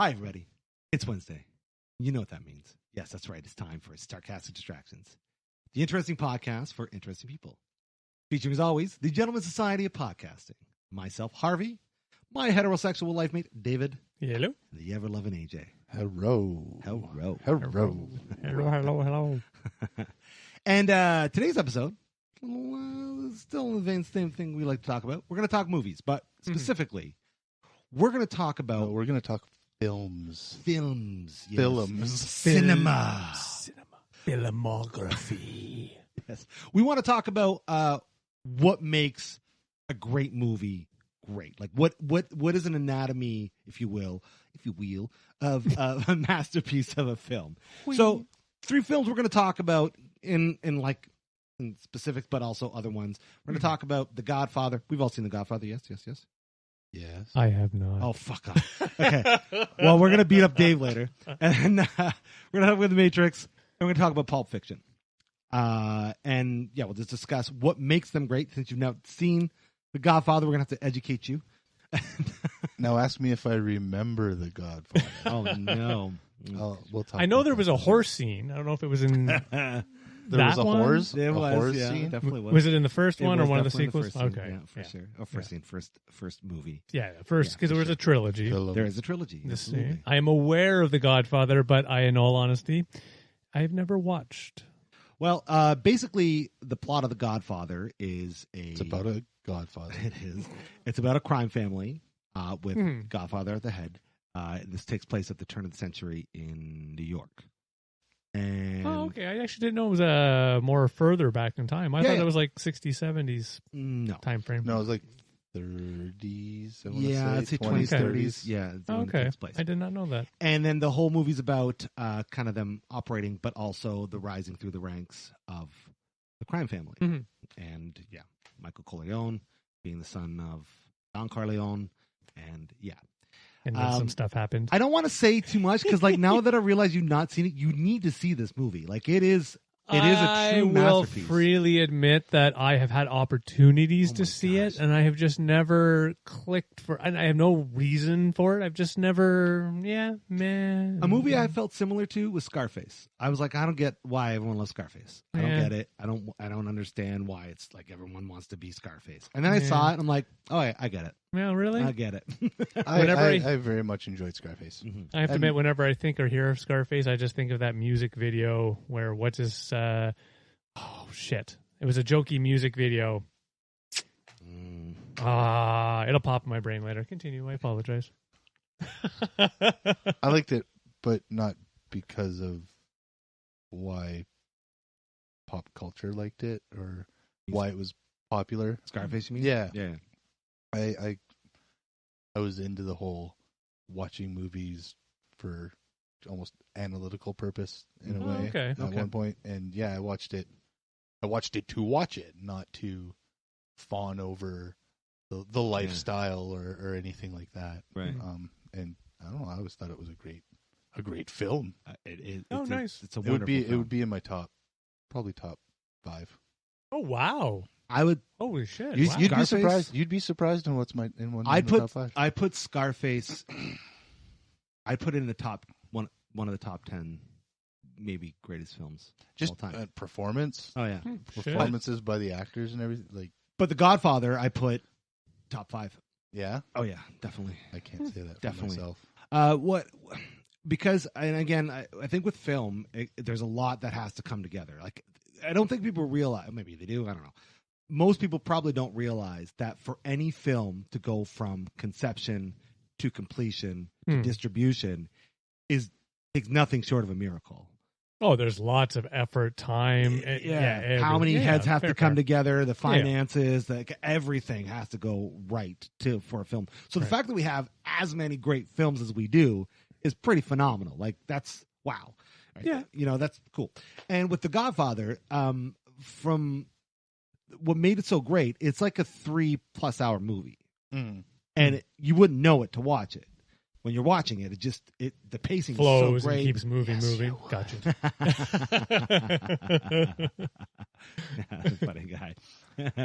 Hi, everybody. It's Wednesday. You know what that means. Yes, that's right. It's time for Sarcastic Distractions, the interesting podcast for interesting people. Featuring, as always, the Gentleman Society of Podcasting. Myself, Harvey. My heterosexual life mate, David. Hello. The ever-loving AJ. Hello. Hello. Hello. Hello. And today's episode, still in the same thing we like to talk about. We're going to talk movies, but specifically, we're going to talk about... we're going to talk films. Films. Yes. Films. Cinema. Filmography. Yes. We want to talk about what makes a great movie great. Like what is an anatomy, if you will, of a masterpiece of a film. So 3 films we're going to talk about in specifics, but also other ones. We're going to talk about The Godfather. We've all seen The Godfather. Yes. Yes. I have not. Oh, fuck off. Okay. Well, we're going to beat up Dave later. And we're going to have with The Matrix. And we're going to talk about Pulp Fiction. And yeah, we'll just discuss what makes them great. Since you've now seen The Godfather, we're going to have to educate you. Now ask me if I remember The Godfather. Oh, no. We'll talk. I know about there was that. a horse scene. I don't know if it was in There was a one? horse. It a was, horse yeah, scene. definitely was. Was it in the first It one or was one of the definitely sequels? first scene. Okay. Yeah, for sure. Oh, first scene, first movie. Yeah, first, because Yeah, there was for a trilogy. There is a trilogy. This Absolutely. I am aware of The Godfather, but in all honesty, I've never watched. Well, basically, the plot of The Godfather is It's about a Godfather. It is. It's about a crime family with Godfather at the head. This takes place at the turn of the century in New York. And Okay. I actually didn't know it was more further back in time. I thought it was like 60s, 70s no. time frame. No, it was like 30s. Yeah, I'd say 20s, 30s. Yeah. it's when it Okay. takes place. I did not know that. And then the whole movie's about kind of them operating, but also the rising through the ranks of the crime family. Mhm. And yeah, Michael Corleone being the son of Don Corleone. And yeah. And then some stuff happened. I don't want to say too much because, like, now that I realize you've not seen it, you need to see this movie. Like, it is a true I will masterpiece. freely admit that I have had opportunities to see gosh. it, and I have just never clicked for. And I have no reason for it. I've just never, man. A movie I felt similar to was Scarface. I was like, I don't get why everyone loves Scarface. I don't Yeah. get it. I don't understand why it's like everyone wants to be Scarface. And then I saw it, and I'm like, oh, I get it. Yeah, really. I get it. I very much enjoyed Scarface. I have to admit, whenever I think or hear of Scarface, I just think of that music video where what's his? Oh shit! It was a jokey music video. It'll pop in my brain later. Continue. I apologize. I liked it, but not because of why pop culture liked it or why it was popular. Scarface, you mean? Yeah. Yeah. I was into the whole watching movies for almost analytical purpose in a way Okay. at one point. And yeah, I watched it to watch it, not to fawn over the lifestyle or anything like that. Right. And I don't know, I always thought it was a great film. It's nice. It's a It wonderful would be film. it would be in my probably top 5. Oh wow! I would. Holy shit! You- wow. you'd be surprised. You'd be surprised in what's my in one. I in the top 5. put Scarface. I put it in the top one of the top 10, maybe greatest films Just of all time. performance, Oh yeah, Shit. performances by the actors and everything. Like, but The Godfather, I put top 5. yeah, Oh yeah, definitely. I can't say that for Definitely. myself. What? Because, and again, I think with film, there's a lot that has to come together. Like, I don't think people realize. Maybe they do. I don't know. Most people probably don't realize that for any film to go from conception to completion to distribution takes nothing short of a miracle. Oh, there's lots of effort, time. How many heads have to come together? together? The finances, everything has to go right for a film. So the fact that we have as many great films as we do is pretty phenomenal. Like, that's wow. Right? Yeah. That's cool. And with The Godfather, from what made it so great, it's like a 3+ hour movie, and you wouldn't know it to watch it. When you're watching it, the pacing Flows is so great. and keeps moving. Gotcha. Funny guy.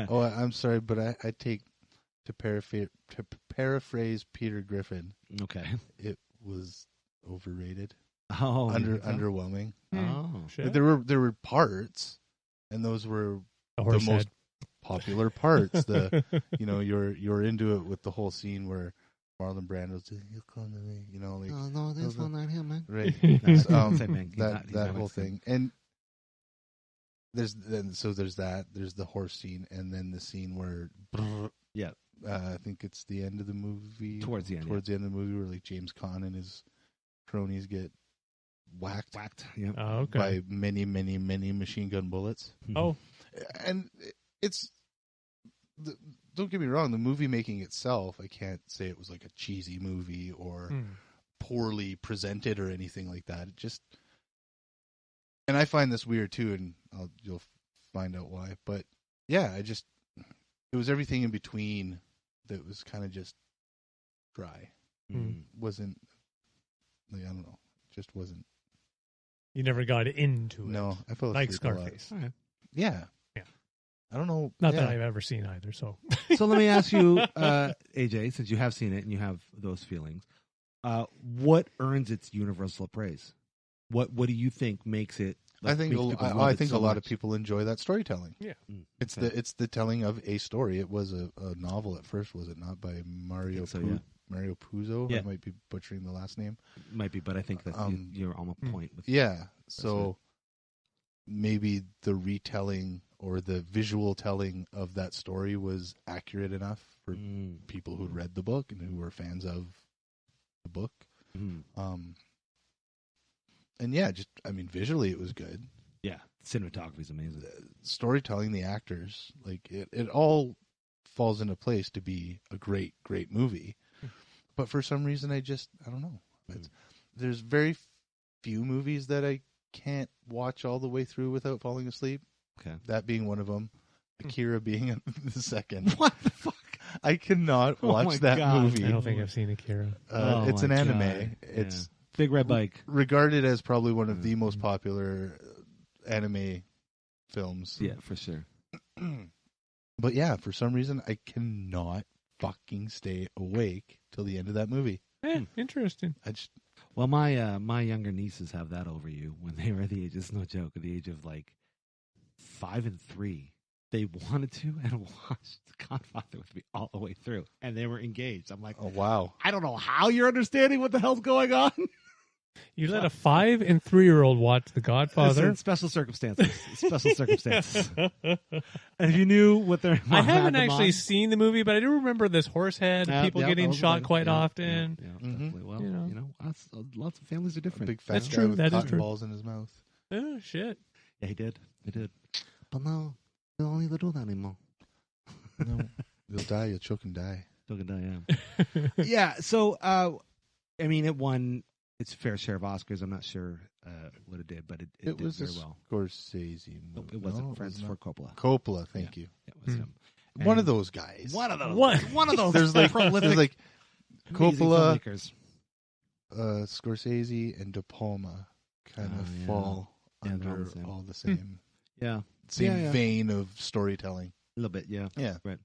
Oh, I'm sorry, but I take to paraphrase Peter Griffin. Okay. It was overrated, Oh, underwhelming. Oh, Shit. There were parts, and those were The the horse most head. popular parts. You're into it with the whole scene where Marlon Brando's "You come to me," like no, this one not him, man. right. That's Um, same man. He's that not- he's that not whole Mexican. thing, and there's that. There's the horse scene, and then the scene where Yeah, I think it's the end of the movie. Towards the end, the end of the movie, where like James Caan and his cronies get whacked Yeah. Oh, okay. by many machine gun bullets. Oh, And it's don't get me wrong, the movie making itself, I can't say it was like a cheesy movie or poorly presented or anything like that. It just, and I find this weird too, and you'll find out why. But yeah, it was everything in between that was kind of just dry. Wasn't like, I don't know, just wasn't. you never got into it. No, I felt Like Scarface. All right. Yeah. Yeah. I don't know. Not yeah. that I've ever seen either. So So let me ask you, AJ, since you have seen it and you have those feelings, what earns its universal praise? What do you think makes it? I think makes people love I it think so a lot of much? people enjoy that storytelling. yeah, It's Okay. it's the telling of a story. It was a novel at first, was it not, by Mario So, yeah. Mario Puzo? Yeah. I might be butchering the last name. Might be, but I think that you're on a point with Yeah. So maybe the retelling or the visual telling of that story was accurate enough for people who'd read the book and who were fans of the book. And yeah, visually it was good. Yeah, cinematography is amazing. Storytelling, the actors, like it all falls into place to be a great movie. But for some reason, I don't know. There's very few movies that I can't watch all the way through without falling asleep. Okay. That being one of them. Akira being the second. What the fuck? I cannot Oh my watch that God. movie. I don't think I've seen Akira. It's my an anime. God. It's Big Red Bike. regarded as probably one of the most popular anime films. Yeah, for sure. But yeah, for some reason, I cannot fucking stay awake till the end of that movie. Interesting. I just, Well, my younger nieces have that over you when they were the age. It's no joke. At the age of like 5 and 3, they wanted to and watched Godfather with me all the way through, and they were engaged. I'm like, oh wow. I don't know how you're understanding what the hell's going on. You let a 5 and 3-year-old watch The Godfather? Listen, special circumstances. Special circumstances. And if you knew what their I mom had haven't them actually on- seen the movie, but I do remember this horse head, people Yeah, getting that was shot one. quite Yeah, often. Yeah, Mhm. definitely. Well, You know. lots of families are A different. big fat That's guy true. with That is cotton true. balls in his mouth. Oh, shit. Yeah, he did. But no, you don't need to do that anymore. No, you'll die. You'll choke and die. Still gonna die, yeah. Yeah. So, I mean, it won its fair share of Oscars. I'm not sure what it did, but it did was very a well. Scorsese Nope, movie. it wasn't. No, Francis was Ford not. Coppola. Coppola, thank you. Yeah, it was him. One of And- those guys. One of those. What? One of those. There's like prolific, amazing Coppola, filmmakers. Scorsese, and De Palma kind of yeah. fall Yeah, they're all under the same. all the same Yeah, same Yeah. vein of storytelling. a little bit. Yeah. Yeah. Right.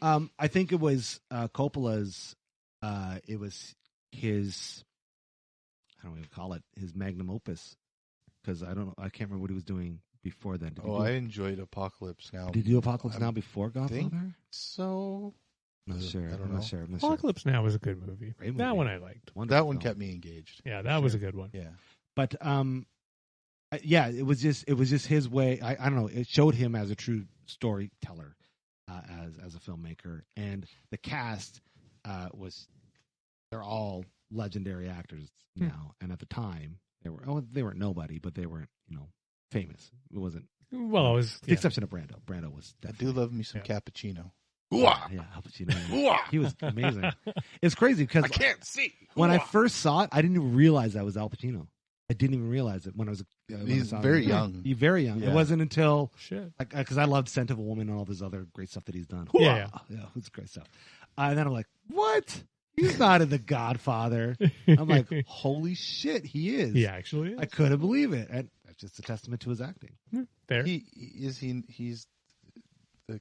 I think it was Coppola's. It was his. I don't even call it his magnum opus, because I don't know. I can't remember what he was doing before then. Did he Oh, do, I enjoyed Apocalypse Now. did he do Apocalypse I Now before Godfather? think so. Not sure. I don't I'm know. not sure. I'm not sure. Apocalypse Now was a good movie. Great That movie. one I liked. Wonderful That one film. kept me engaged. Yeah, that was a good one. Yeah. But yeah, it was just his way. I don't know. It showed him as a true storyteller, as a filmmaker, and the cast they're all legendary actors now. And at the time, they weren't nobody, but they weren't famous. It wasn't. Well, it was. With the exception of Brando. Brando was I definitely. do love me some cappuccino. Yeah, Al Pacino. He was amazing. It's crazy because can't see. when I first saw it, I didn't even realize that was Al Pacino. I didn't even realize it when I was. When I He's saw very him. young. He's very young. Yeah. It wasn't until Shit. because I loved Scent of a Woman and all this other great stuff that he's done. Yeah. It's great stuff. And then I'm like, what? He's not in The Godfather. I'm like, holy shit, he is. He actually is. I couldn't believe it, and that's just a testament to his acting. There. He's the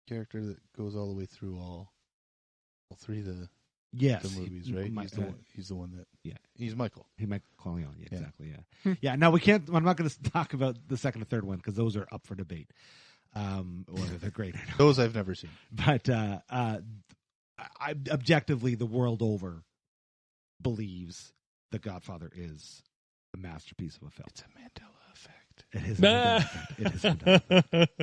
character that goes all the way through all three of the Yes, the movies, right? He's the one that. Yeah, he's Michael. Michael Corleone. Yeah, exactly. Yeah, yeah. No, we can't. I'm not going to talk about the second and third one because those are up for debate. Whether they're great or not. Those I've never seen. But objectively, the world over believes The Godfather is a masterpiece of a film. It's a Mandela effect. It is. It is. A Mandela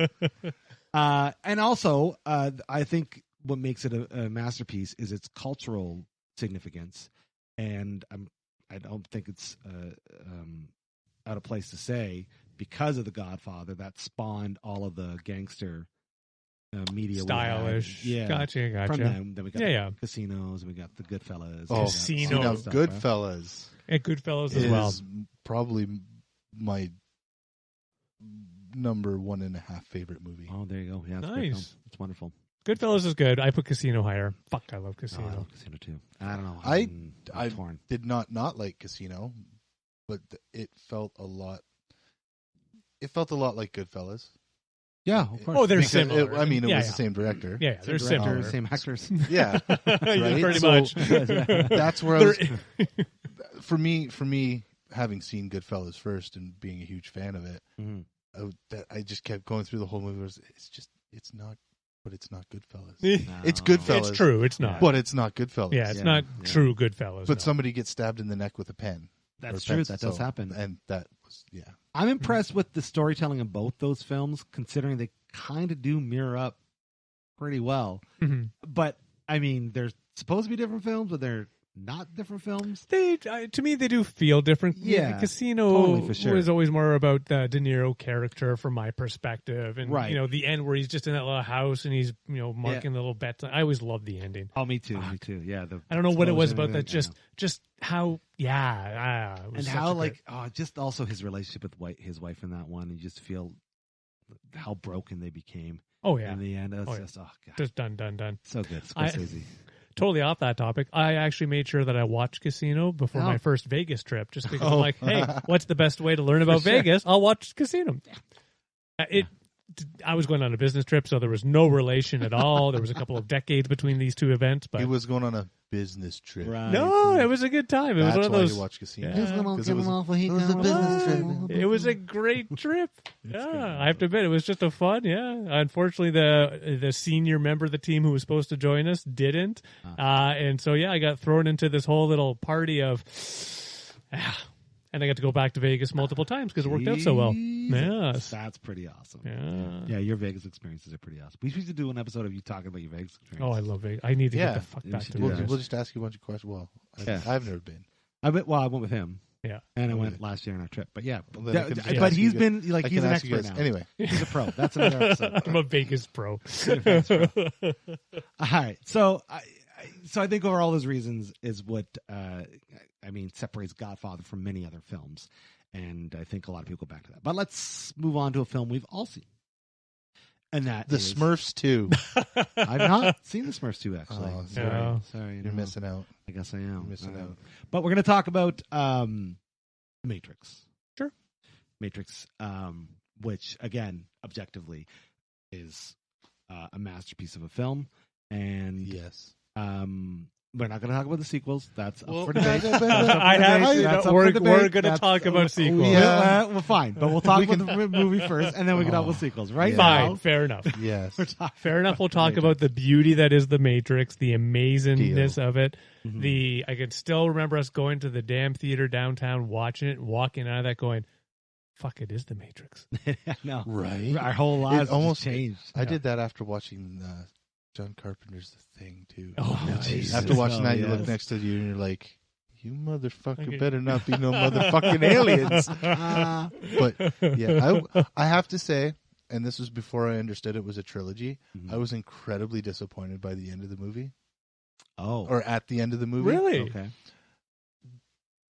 effect. And also, I think what makes it a masterpiece is its cultural significance, and I don't think it's out of place to say because of The Godfather that spawned all of the gangster media stylish. Yeah, Gotcha. From them, then we got the casinos, and we got the Goodfellas. Casino. Goodfellas. And Goodfellas as well. Probably my number 1.5 favorite movie. Oh, there you go. Yeah, nice. It's wonderful. Goodfellas is good. I put Casino higher. Fuck, I love Casino. I love Casino too. I don't know. I torn. did not like Casino, but it felt a lot. It felt a lot like Goodfellas. Yeah, of course. Oh, they're similar. It was the same director. Yeah, they're similar. Same actors. Yeah, right? Pretty much. That's where I was. For me, having seen Goodfellas first and being a huge fan of it, I just kept going through the whole movie. It's not Goodfellas. No. It's Goodfellas. It's true. It's not. But it's not Goodfellas. Yeah, it's not true Goodfellas. But somebody gets stabbed in the neck with a pen. That's true. That does happen. And that was, I'm impressed with the storytelling of both those films, considering they kind of do mirror up pretty well. Mm-hmm. But, I mean, they're supposed to be different films, but they're not different films. To me, they do feel different. Yeah, Casino totally, for sure. was always more about the De Niro character from my perspective, and the end where he's just in that little house and he's marking the little bets. I always loved the ending. Oh, me too. Me too. Yeah, I don't know what it was about that. Just how and how just also his relationship with his wife in that one. You just feel how broken they became. Oh yeah, in the end, it's just God, just done. So good, Scorsese. Totally off that topic, I actually made sure that I watched Casino before my first Vegas trip, just because I'm like, hey, what's the best way to learn about Vegas? I'll watch Casino. I was going on a business trip, so there was no relation at all. There was a couple of decades between these two events. But he was going on a business trip. Right. No, it was a good time. It was one of those. You watch Casino. Yeah. It was a business trip. It was a great trip. Yeah, I have to admit, it was just a fun. Yeah, unfortunately, the senior member of the team who was supposed to join us didn't, and so I got thrown into this whole little party of. And I got to go back to Vegas multiple times because it worked out so well. Yes. That's pretty awesome. Yeah, your Vegas experiences are pretty awesome. We should do an episode of you talking about your Vegas experience. Oh, I love Vegas. I need to get the fuck back to Vegas. We'll just ask you a bunch of questions. Well, I've never been. I went with him. Yeah. And I went last year on our trip. But but he's been he's an expert now. Anyway. He's a pro. That's another episode. I'm a Vegas pro. All right. So I think over all those reasons is what separates Godfather from many other films. And I think a lot of people go back to that. But let's move on to a film we've all seen. And that The Smurfs 2. I've not seen The Smurfs 2, actually. Oh, sorry. You're missing out. I guess I am. You're missing out. But we're going to talk about Matrix. Sure. Matrix, which, again, objectively, is a masterpiece of a film. And yes. We're not going to talk about the sequels. That's up for debate. debate. We're going to talk about sequels. Well, fine. But we'll talk about the movie first, and then we can talk about sequels. Right? Yeah. Fine. Now, Fair enough. Yes. Fair enough. We'll talk about the beauty that is the Matrix, the amazingness of it. Mm-hmm. I can still remember us going to the damn theater downtown, watching it, and walking out of that going, fuck, it is the Matrix. No. Right. Our whole lives almost changed. I did that after watching John Carpenter's The Thing, too. Oh, nice. After watching that, you look next to you and you're like, you motherfucker better not be no motherfucking aliens. But I have to say, and this was before I understood it was a trilogy, I was incredibly disappointed by the end of the movie. Oh. Or at the end of the movie. Really? Okay.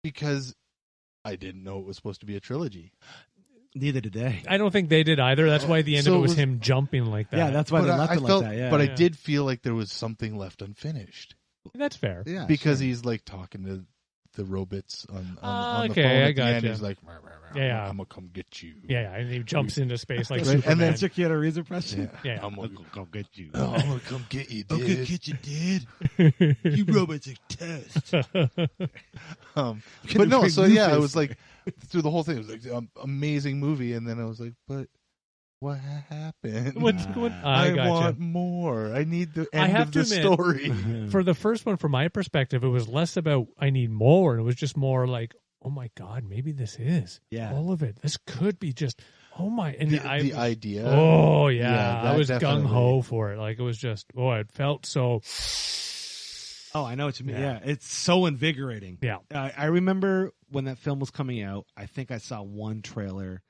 Because I didn't know it was supposed to be a trilogy. Neither did they. I don't think they did either. That's why the end of it was him jumping like that. Yeah, that's why they left it like that. Yeah. But I did feel like there was something left unfinished. That's fair. Yeah, because he's like talking to the robots on the okay, phone I at the end. gotcha. He's like, Yeah. I'm gonna come get you. Yeah, and he jumps into space like Right, and Superman. then That's your Keanu Reeves impression. Yeah. I'm gonna Go get you. Oh, I'm gonna come get you, dude. I'm gonna get you, dude. You robots are test. But no, so yeah, it was like through the whole thing, it was like amazing movie, and then I was like, but what happened? What's I gotcha. want more. I need the I end have of to the admit, story. For the first one, from my perspective, it was less about I need more, and it was just more like, oh my god, maybe this is all of it. This could be just and The idea. Oh yeah, that I was definitely. gung ho for it. Like it was just it felt so. Oh, I know what you mean. Yeah. Yeah, it's so invigorating. Yeah. I remember when that film was coming out, I think I saw one trailer,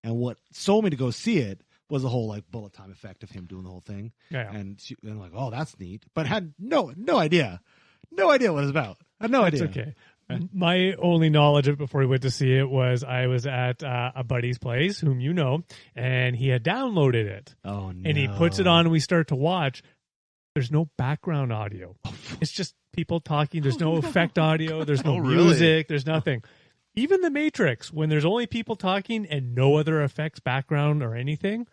and what sold me to go see it was the whole like bullet time effect of him doing the whole thing. Yeah. And like, oh, that's neat, but had no idea what it was about. I had no idea. It's okay. My only knowledge of it before we went to see it was I was at a buddy's place, whom you know, and he had downloaded it. Oh no! And he puts it on, and we start to watch. There's no background audio. It's just people talking. There's no effect audio. There's no music. Really? There's nothing. Even The Matrix, when there's only people talking and no other effects, background, or anything,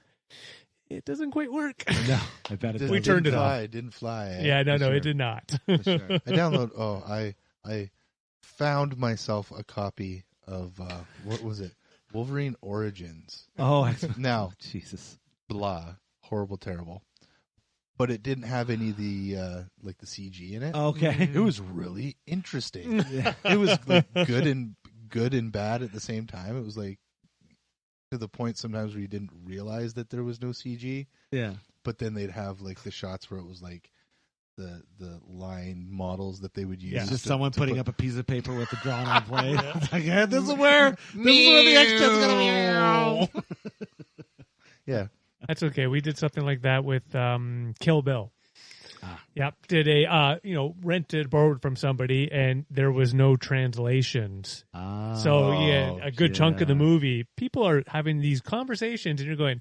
it doesn't quite work. No, I bet it. We turned it off. It didn't fly. Yeah, no, For it sure. did not. For sure. I download. I found myself a copy of what was it? Wolverine Origins. Oh, Now, Jesus! blah, horrible, terrible. But it didn't have any of the like the CG in it. Okay, It was really interesting. It was like good and bad at the same time. It was like to the point sometimes where you didn't realize that there was no CG. yeah. But then they'd have like the shots where it was like the line models that they would use. Yeah. It's just someone putting up a piece of paper with the drawn on plate. It's like, yeah, this is where the extra's gonna be. Yeah. That's okay. We did something like that with Kill Bill. Yep. Did rented, borrowed from somebody, and there was no translations. So yeah, a good chunk of the movie, people are having these conversations, and you're going,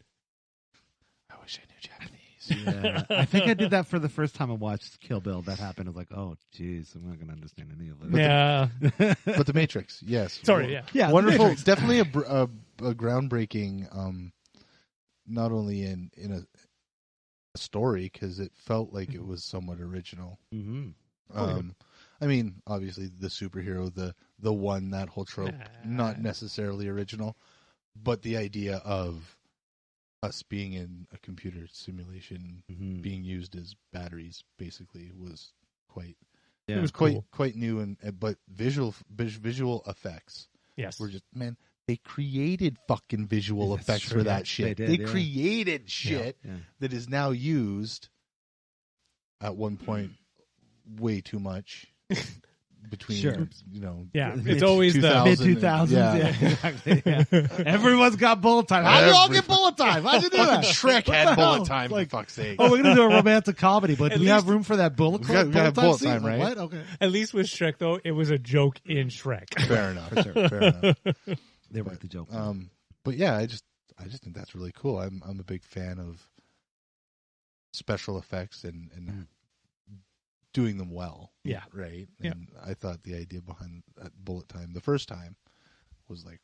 I wish I knew Japanese. Yeah, I think I did that for the first time I watched Kill Bill. That happened. I was like, oh, geez, I'm not going to understand any of this. yeah. But The Matrix, yes. Sorry, yeah. Yeah, The Wonderful. Matrix. Definitely a groundbreaking, not only in a story, because it felt like it was somewhat original. Mm-hmm. I mean, obviously the superhero, the one, that whole trope, not necessarily original, but the idea of us being in a computer simulation, being used as batteries, basically, was quite. Yeah. It was cool. quite new, but visual effects Yes. were just, man. They created fucking visual That's effects true, for yeah. that shit. They They did, yeah. created shit Yeah. that is now used at one point way too much between Sure. Yeah. It's always the Mid 2000 2000s. yeah. Yeah, exactly. Yeah. Everyone's got bullet time. How do you all get bullet time? How'd you do that? Shrek What had the bullet hell? time, Like, for fuck's sake. oh, we're gonna do a romantic comedy, but At do we have least- room for that bullet? We gotta have bullet time, scene? right? What? Okay. At least with Shrek, though, it was a joke in Shrek. Fair enough. Fair enough. They write the joke. But yeah, I just think that's really cool. I'm a big fan of special effects and doing them well. Yeah. Right. Yeah. And I thought the idea behind that bullet time the first time was like,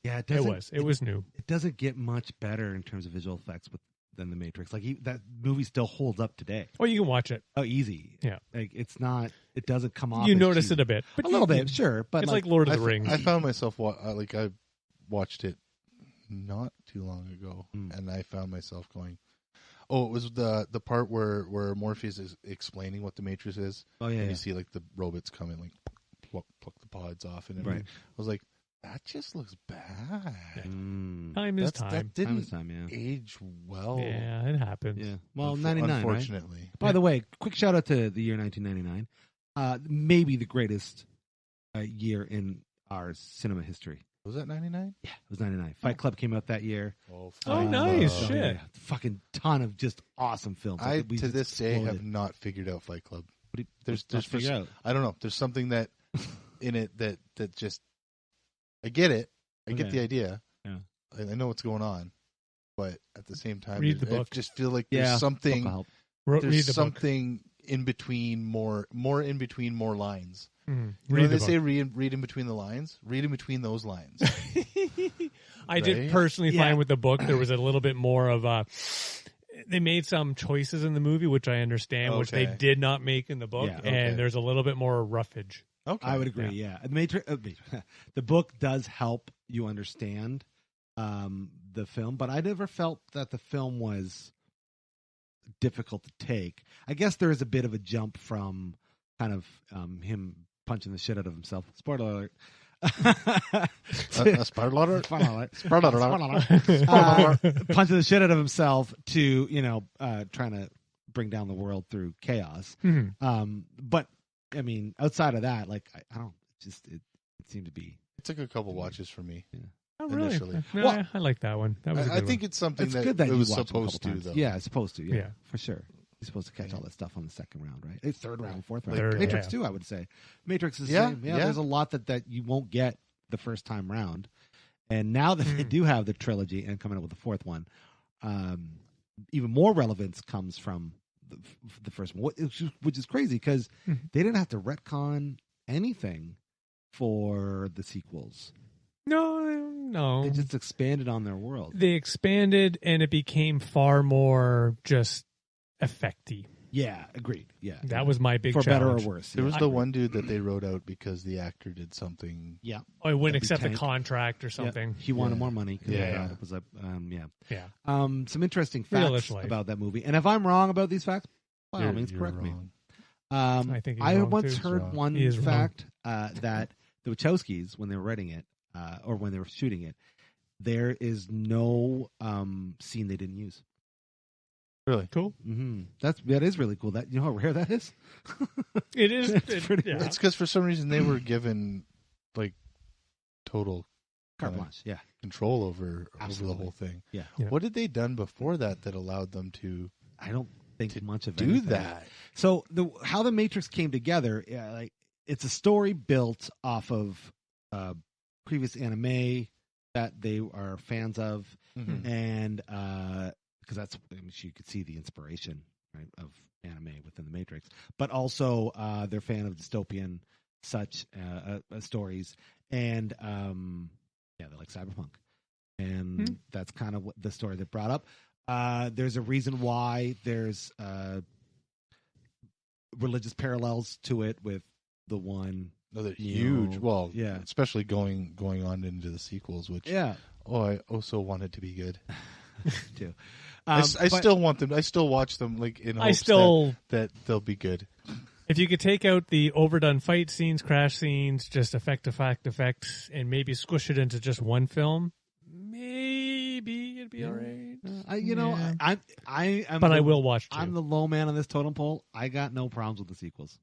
Yeah, It was new. It doesn't get much better in terms of visual effects than The Matrix. Like that movie still holds up today. Oh, you can watch it. Oh, easy. Yeah. Like it's not. It doesn't come off. You as notice cheesy. it a bit. But a little bit, sure. But it's like Lord of the I Rings. found myself I watched it not too long ago, and I found myself going, "Oh, it was the part where Morpheus is explaining what the Matrix is." Oh yeah. And you see like the robots come in, like pluck the pods off, and everything. Right. I was like, that just looks bad. Time is That time. didn't Time, yeah. age well. Yeah, it happens. Yeah. Well, 99, right? unfortunately. By the way, quick shout out to the year 1999. Maybe the greatest year in our cinema history. Was that 99? Yeah, it was 99. Fight Club came out that year. Oh, nice. So, Shit. yeah, fucking ton of just awesome films. I We to just this day exploded. have not figured out Fight Club. There's figure out. I don't know. There's something that in it that just I get it. I get Okay. the idea. Yeah. I know what's going on, but at the same time, Read the I book. just feel like Yeah, there's something. book will help. Read There's the book. something in between more in between more lines Mm. You know, they say read in between the lines. Read in between those lines. I did personally find with the book there was a little bit more of a. They made some choices in the movie, which I understand, which they did not make in the book, and there's a little bit more roughage. Okay, I would agree. Yeah, the book does help you understand the film, but I never felt that the film was difficult to take. I guess there is a bit of a jump from kind of him punching the shit out of himself. Spoiler alert. Spoiler alert. Punching the shit out of himself to trying to bring down the world through chaos. Mm-hmm. But I mean, outside of that, like I don't just it seemed to be. It took a couple watches for me. Yeah. Oh, really? Initially. No, Well, I like that one. That was a good I think it's something It's that good that it you was watch them a supposed couple to, times. though. Yeah, it's supposed to. Yeah, Yeah. for sure. You're supposed to catch all that stuff on the second round, right? It's third round, fourth round. Third, Matrix yeah. too, I would say. Matrix is the Yeah, same. Yeah, yeah. there's a lot that you won't get the first time round. And now that they do have the trilogy and coming up with the fourth one, even more relevance comes from the first one, which is crazy because they didn't have to retcon anything for the sequels. No. They just expanded on their world. They expanded, and it became far more just effecty. Yeah, agreed. Yeah, That was my big for challenge. better or worse. There yeah. was the one dude that they wrote out because the actor did something. Yeah, I wouldn't That'd be accept the tank. contract or something. he wanted Yeah. more money. 'Cause Yeah. it was a Yeah. Some interesting Real-ish facts life. about that movie. And if I'm wrong about these facts, by all You're- means, you're correct me. wrong. I think he's I wrong, once too. heard wrong. one He is wrong. fact that the Wachowskis, when they were writing it, or when they were shooting it, there is no scene they didn't use. Really? Cool. Mm-hmm. That is really cool. That, you know how rare that is. It is. It's pretty yeah. It's because for some reason they were given like total Carte kinda blanche. Yeah, control over the Absolutely. whole thing. yeah. Yeah. What had they done before that allowed them to I don't think much of do anything. that? So how the Matrix came together, like it's a story built off of previous anime that they are fans of, Mhm. and because you could see the inspiration, right, of anime within the Matrix, but also they're a fan of dystopian such stories, and they like cyberpunk, and that's kind of what the story that brought up. There's a reason why there's religious parallels to it with the one. Another You huge, know, well, yeah. especially going on into the sequels, which Yeah, I also want it to be good. too. I But- still want them. I still watch them like in hopes that they'll be good. If you could take out the overdone fight scenes, crash scenes, just effects, and maybe squish it into just one film, maybe it'd be all right. I'm But I the- will watch two. I'm the low man on this totem pole. I got no problems with the sequels.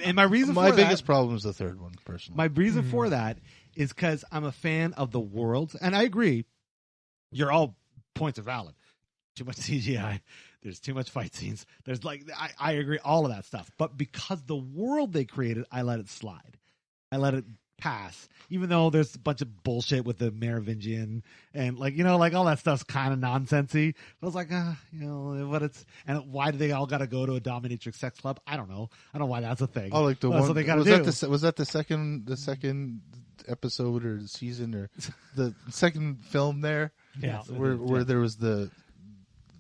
And my reason My for biggest that, problem is the third one, personally. my reason for that is because I'm a fan of the worlds, and I agree. Your all points are valid. Too much CGI. There's too much fight scenes. There's I agree, all of that stuff. But because the world they created, I let it slide. I let it pass, even though there's a bunch of bullshit with the Merovingian and all that stuff's kind of nonsensy. I was like, what it's and why do they all got to go to a dominatrix sex club? I don't know. I don't know why that's a thing. Oh, like the That's one. what they gotta was do. that the second episode or season or the second film there? Yeah. Where there was the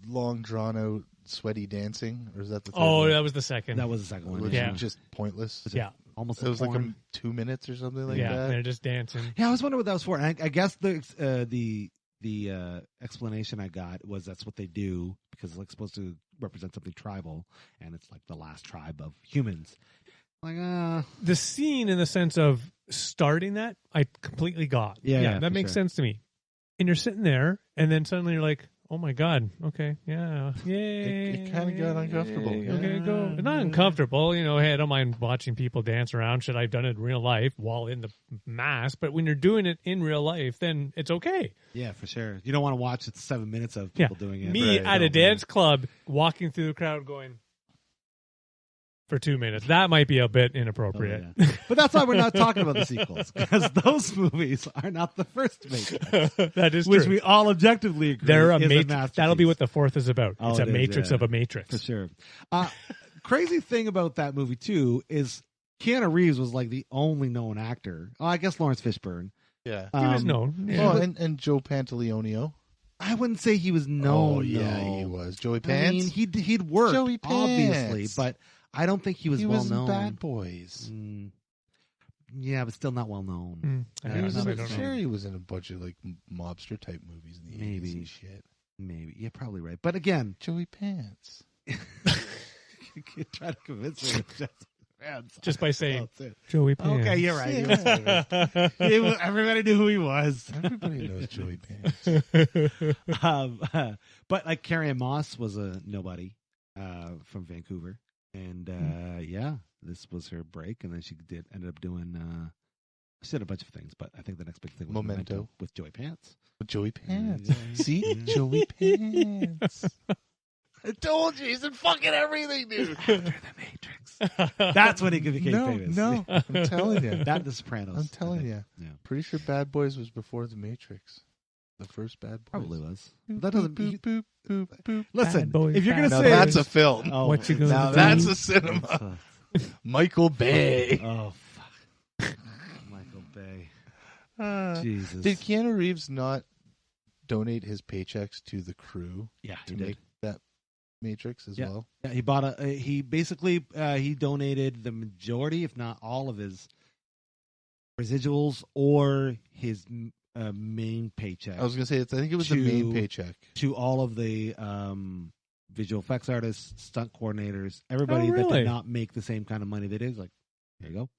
long drawn out sweaty dancing, or is that the third Oh, one? that was the second. That was the second one. Which Yeah. was just pointless. Yeah. Almost It was like porn. 2 minutes or something like Yeah, that. they're just dancing. Yeah, I was wondering what that was for. And I guess the explanation I got was that's what they do because it's like supposed to represent something tribal, and it's like the last tribe of humans. Like, The scene, in the sense of starting that, I completely got. Yeah, that for makes sure. sense to me. And you're sitting there, and then suddenly you're like, "Oh my god, okay, yeah, yay!" It kinda got uncomfortable, Yay, yeah. Okay, go. It's not uncomfortable, Hey, I don't mind watching people dance around. Should I've done it in real life while in the mask? But when you're doing it in real life, then it's okay. yeah, for sure. You don't want to watch 7 minutes of Yeah, people doing it. me Right. at a dance club, walking through the crowd, going for 2 minutes. That might be a bit Oh, inappropriate. yeah. But that's why we're not talking about the sequels because those movies are not the first Matrix, That is which true. we all objectively agree They're a is matrix. masterpiece. That'll be what the fourth is about. Oh, It's a it is, matrix yeah. of a matrix. For sure. Crazy thing about that movie too is Keanu Reeves was like the only known actor. Oh, I guess Lawrence Fishburne. Yeah. He was known. Yeah. Well, and Joe Pantoliano. I wouldn't say he was known. Oh, yeah, no. he was. Joey I Pants. mean, he'd worked, Joey obviously, Pants. but I don't think he was well in known. Bad Boys. Yeah, but still not well known. I He was in don't know. sure he was in a bunch of like mobster type movies in the 80s and shit. Maybe. You're probably right. But again, Joey Pants. you try to convince me. Just by saying That's it. Joey Pants. Okay, you're right. You're right. Everybody knew who he was. Everybody knows Joey Pants. But like Carrie-Anne Moss was a nobody from Vancouver, and yeah, this was her break, and then she ended up doing. She did a bunch of things, but I think the next big thing was Memento with Joey Pants. With Joey Pants. See? Joey Pants. I told you, he's in fucking everything, dude. After the Matrix. That's when he became famous. No, I'm telling you. That The Sopranos. I'm telling you. Yeah. Pretty sure Bad Boys was before The Matrix. The first Bad Boys. Probably was. Boop, That doesn't. boop, boop, boop, boop. Listen, Bad Boys, if you're gonna Bad say Now that's a film. oh, What you gonna Now do? that's a cinema. Michael Bay. Oh fuck, Michael Bay. Jesus. Did Keanu Reeves not donate his paychecks to the crew Yeah, to he did. make that Matrix as well? Yeah, he bought he basically he donated the majority, if not all, of his residuals or his main paycheck. I was gonna say, I think it was the main paycheck to all of the visual effects artists, stunt coordinators, everybody that really? did not make the same kind of money they did. Like, here you go.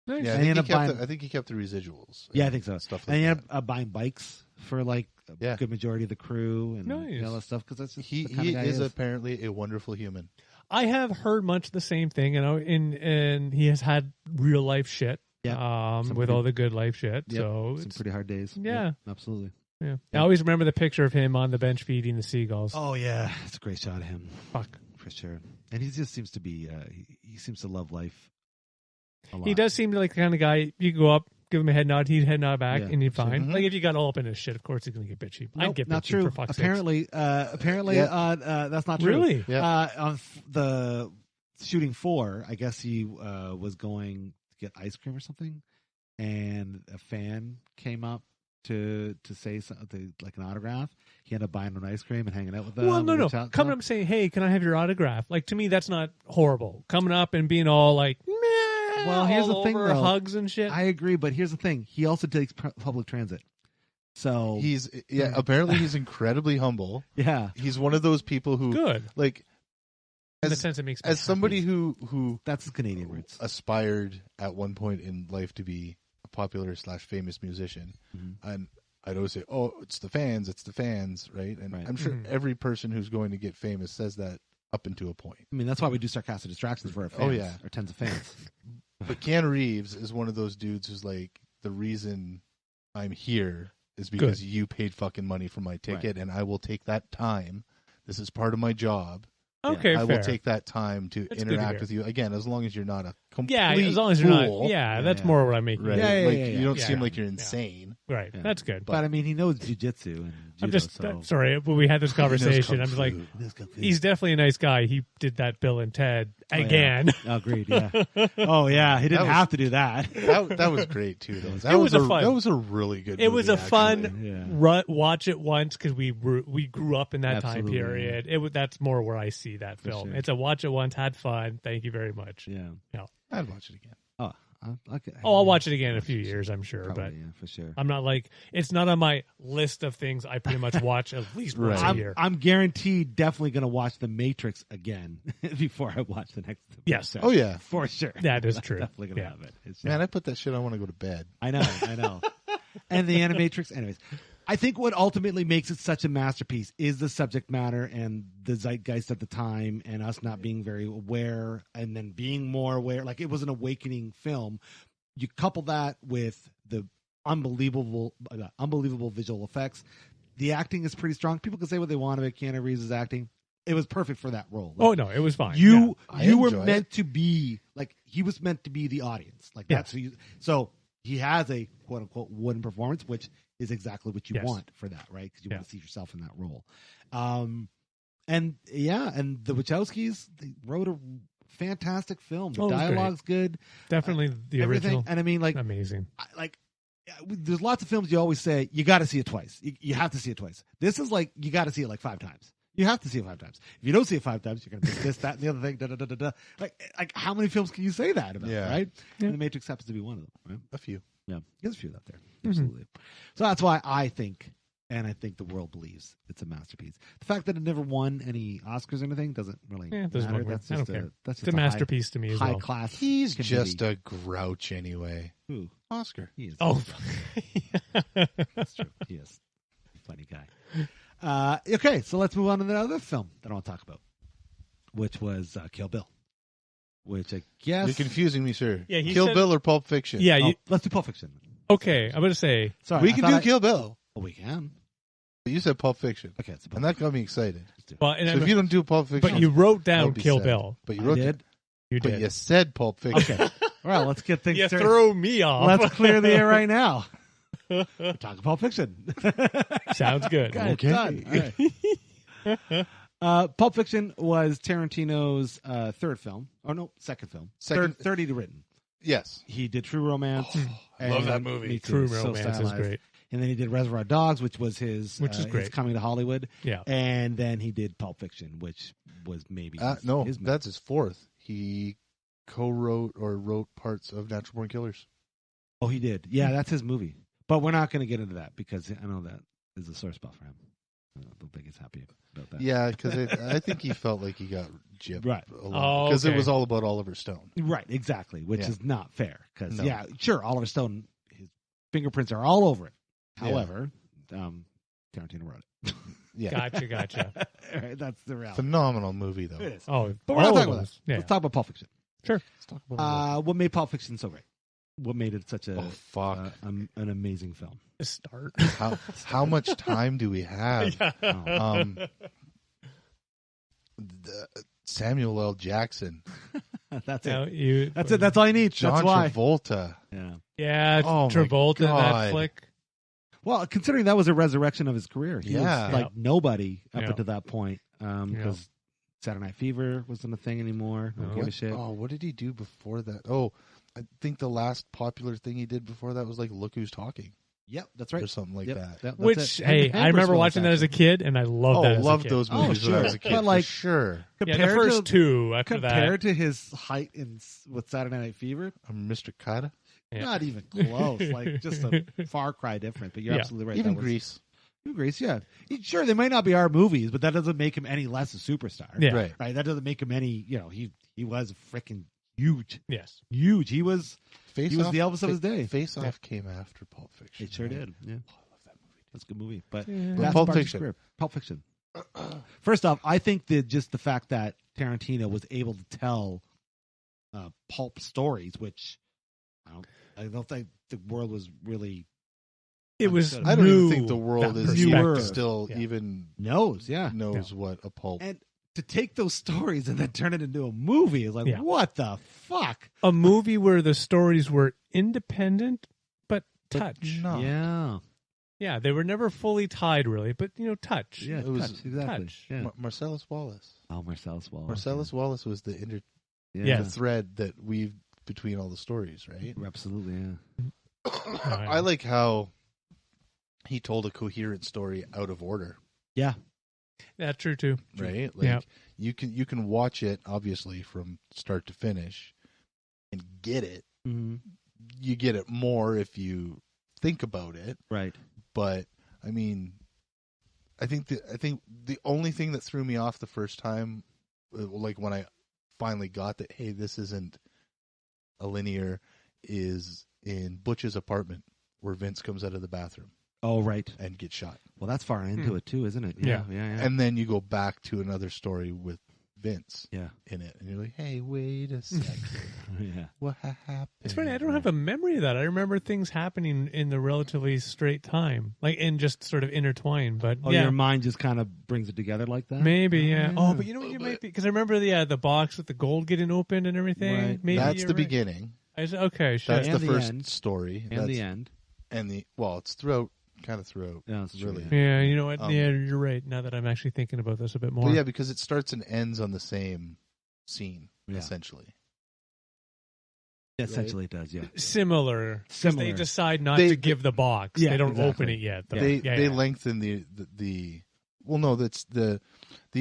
Nice. Yeah, And he ended up buying- I think he kept the residuals. Yeah, I think so. Stuff And like he that. ended up buying bikes for like a Yeah. good majority of the crew and Nice. all that stuff because that's just He the kind of guy is he apparently a wonderful human. I have heard much the same thing, and he has had real life shit. Yeah. With all the good life shit. Yep. So Some it's, pretty hard days. Yeah. Yep, absolutely. yeah. I always remember the picture of him on the bench feeding the seagulls. Oh yeah, it's a great shot of him. Fuck. For sure. And he just seems to be he seems to love life a lot. He does seem like the kind of guy you go up, give him a head nod, he'd head nod back, Yeah. and you'd fine. Mhm. Like if you got all up in his shit, of course he's gonna get bitchy. I'd Nope, get not bitchy true. for fuck's sakes. Apparently that's not true. Really? Yeah. On the shooting 4, I guess he was going to get ice cream or something, and a fan came up to say something like an autograph. He ended up buying an ice cream and hanging out with them. Well, no. with the child- Coming up and saying, "Hey, can I have your autograph?" Like to me, that's not horrible. Coming up and being all like, "Meh," Well, here's all the thing, over, though. hugs and shit. I agree, but here's the thing: he also takes public transit. So Apparently he's incredibly humble. yeah, He's one of those people who Good. like In the as, sense it makes me as somebody happy. who that's his Canadian roots. aspired at one point in life to be a popular / famous musician, Mhm. and I'd always say, "Oh, it's the fans, right?" And Right. I'm sure Mhm. every person who's going to get famous says that up into a point. I mean, that's why we do Sarcastic Distractions for our fans. Oh, yeah. Our tens of fans. But Keanu Reeves is one of those dudes who's like, the reason I'm here is because you paid fucking money for my ticket, and I will take that time. This is part of my job. Okay, I fair. will take that time to That's good to interact hear. with you again, as long as you're not a complete Yeah, as long as you're fool, not. Yeah, that's Yeah. more what I'm making. right? Yeah, like yeah, you don't yeah. seem like Yeah. you're insane. Right. Yeah. That's good. But I mean, he knows jujitsu and judo. I'm just so. sorry, but we had this conversation. I'm just like, he's definitely a nice guy. He did that Bill and Ted again. Oh, agreed. Yeah. Oh yeah, he didn't That was- have to do that. That was great too, though. That It was a fun- That was a really good. It was movie, a fun actually. Yeah. watch it once because we grew up in that Absolutely. time period. That's more where I see that For film. sure. It's a watch it once, had fun. Thank you very much. Yeah. I'd watch it again. Oh, okay. Oh, I'll watch it again in a few years, I'm sure. Probably, but yeah, for sure. I'm not like it's not on my list of things I pretty much watch at least once a Right. year. I'm guaranteed definitely going to watch The Matrix again before I watch the next. Yes. Oh yeah, for sure. That is I'm true. Definitely going to Yeah. have it. It's man. I put that shit on when I go to bed. I know. And the Animatrix, anyways. I think what ultimately makes it such a masterpiece is the subject matter and the zeitgeist at the time, and us not being very aware, and then being more aware. Like, it was an awakening film. You couple that with the unbelievable visual effects. The acting is pretty strong. People can say what they want about Keanu Reeves' acting. It was perfect for that role. Like, Oh no, it was fine. you I you were enjoy meant to be like, he was meant to be the audience. Like, that's who you, so he has a quote unquote wooden performance, which is exactly what you Yes. want for that, right? Because you Yeah. want to see yourself in that role. And the Wachowskis, they wrote a fantastic film. The Oh, it was great. dialogue's good. Definitely the Everything. original. And I mean, like, Amazing. there's lots of films you always say you got to see it twice. You have to see it twice. This is like you got to see it like 5 times. You have to see it 5 times. If you don't see it 5 times, you're gonna miss this, that, and the other thing. Da, da, da, da, da. Like how many films can you say that about? Yeah. Right. Yeah. And The Matrix happens to be one of them. Right. A few. Yeah. There's a few out there. Absolutely. So that's why I think the world believes it's a masterpiece. The fact that it never won any Oscars or anything doesn't really it doesn't matter. matter. That's I just don't care. that's just It's a masterpiece to me as high well. class. He's committee. just a grouch anyway. Who? Oscar. He is. Oh, That's true. He is. Funny guy. Okay, so let's move on to the other film that I want to talk about, which was Kill Bill. Which I guess You're confusing me, sir. Yeah, he Kill said- Bill or Pulp Fiction? yeah. Oh, You, let's do Pulp Fiction. okay, I'm going to say, Sorry, we I can thought do I- Kill Bill. Oh, we can. But you said Pulp Fiction. Okay, it's And that got me excited. well, and So if you don't do Pulp Fiction, but you wrote I'll down be Kill sad. Bill. But you I wrote did. You But did. you said Pulp Fiction. Okay. All right, let's get things You straight. throw me off. Let's clear the air right now. We're talking Pulp Fiction. Sounds good. Okay. Okay. Done. All right. Pulp Fiction was Tarantino's third film. Oh, no, second film. Second- Third he'd written. Yes. He did True Romance. I love and- that movie. Me too. True So Romance is stylized. great. And then he did Reservoir Dogs, which was his Which is great. his coming to Hollywood. Yeah. And then he did Pulp Fiction, which was maybe No, his that's his fourth. He co-wrote or wrote parts of Natural Born Killers. Oh, he did. Yeah, that's his movie. But we're not going to get into that because I know that is a sore spot for him. I don't think he's happy about that. Yeah, because I think he felt like he got gypped Right. a lot. Because okay. it was all about Oliver Stone. Right, exactly, which Yeah. is not fair. Because, No. yeah, sure, Oliver Stone, his fingerprints are all over it. Yeah. However, Tarantino wrote it. Yeah. Gotcha. All right, that's the reality. Phenomenal movie, though. It is. Oh, But we're not all talking of about those. that. Yeah. Let's talk about Pulp Fiction. Sure. Let's talk about What made Pulp Fiction so great? What made it such a Oh, fuck. an amazing film? Start. how much time do we have? Oh. Samuel L. Jackson, That's Now, it. That's it. That's all you need. John That's why. Travolta. Yeah. Yeah, Oh, my Travolta in that God. flick. Well, considering that was a resurrection of his career, he Yeah. was like Yeah. nobody up Yeah. until that point. Because Saturday Night Fever wasn't a thing anymore. No one gave a shit. Oh, what did he do before that? Oh, I think the last popular thing he did before that was like Look Who's Talking Yep, that's right. or something like Yep, that. that's Which, it. hey, And I remember Bruce watching that Willis, as a kid, and I loved that as loved a kid. those Oh, movies when I sure. was a kid. But, like, for sure. Yeah, the Compared first to- two after compared that. to his height with Saturday Night Fever, Mr. Kata, Yeah. not even close. Like just a far cry different. But you're Yeah. absolutely right. even That was- Grease. Even Grease, yeah. Sure, they might not be our movies, but that doesn't make him any less a superstar. Yeah. Right. Right. That doesn't make him any. He was freaking huge. Yes. Huge. He was Face He was Off, the Elvis of his day. Face Off came after Pulp Fiction. It sure right? did. Yeah. Oh, I love that movie. That's a good movie. But Yeah. that's Pulp part of the Fiction. script. Pulp Fiction. First off, I think that just the fact that Tarantino was able to tell pulp stories, which I don't think the world was really It was. I I don't even new, think the world that is perspective. still Yeah. even knows. Yeah. knows what a pulp. And to take those stories and then turn it into a movie is like, Yeah. what the fuck? A movie where the stories were independent but touch. no. Yeah. Yeah, they were never fully tied, really, but touch. Yeah. It was touch, exactly. touch. Yeah. Marcellus Wallace. Oh, Marcellus Wallace. Marcellus Wallace was the Yeah. the thread that weaved between all the stories, right? Absolutely. Yeah. I like how he told a coherent story out of order, Yeah. That's true too. right? Like Yeah. you can watch it obviously from start to finish and get it. Mm-hmm. You get it more if you think about it, Right. but I mean, I think the only thing that threw me off the first time, like when I finally got that, hey, this isn't a linear, is in Butch's apartment where Vince comes out of the bathroom Oh, right. and gets shot. Well, that's far into it too, isn't it? Yeah. Yeah. And then you go back to another story with Vince Yeah. in it, and you're like, hey, wait a second. Yeah. What happened? It's funny. I don't have a memory of that. I remember things happening in the relatively straight time, like and just sort of intertwined. But Oh, yeah, your mind just kind of brings it together like that? maybe yeah. Yeah. Oh, but you know what? You might be because I remember the box with the gold getting opened and everything. Right. Maybe That's you're the right. beginning. Okay, sure. That's And the the first end. story. And the end. It's throughout. Yeah, that's true, really. yeah. Yeah, you know what? Um, Yeah, you're right. Now that I'm actually thinking about this a bit more. Well, yeah, because it starts and ends on the same scene. essentially. Essentially, it does. Yeah, Similar. Similar. They decide not to give the box. Yeah, they don't exactly. open it yet. Though. They lengthen the. Well, no, that's the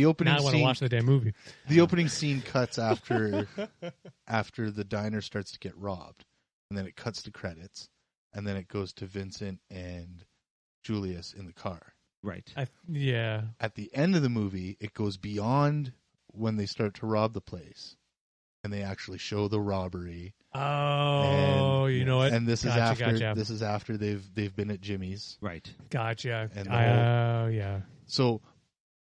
opening. Now I want to scene. watch the damn movie. The opening scene cuts after the diner starts to get robbed, and then it cuts to credits, and then it goes to Vincent and Julius in the car. right. At the end of the movie, it goes beyond when they start to rob the place, and they actually show the robbery. Oh, you know what? And this is Gotcha, after gotcha. this is after they've been at Jimmy's. Right. Gotcha. And Yeah. So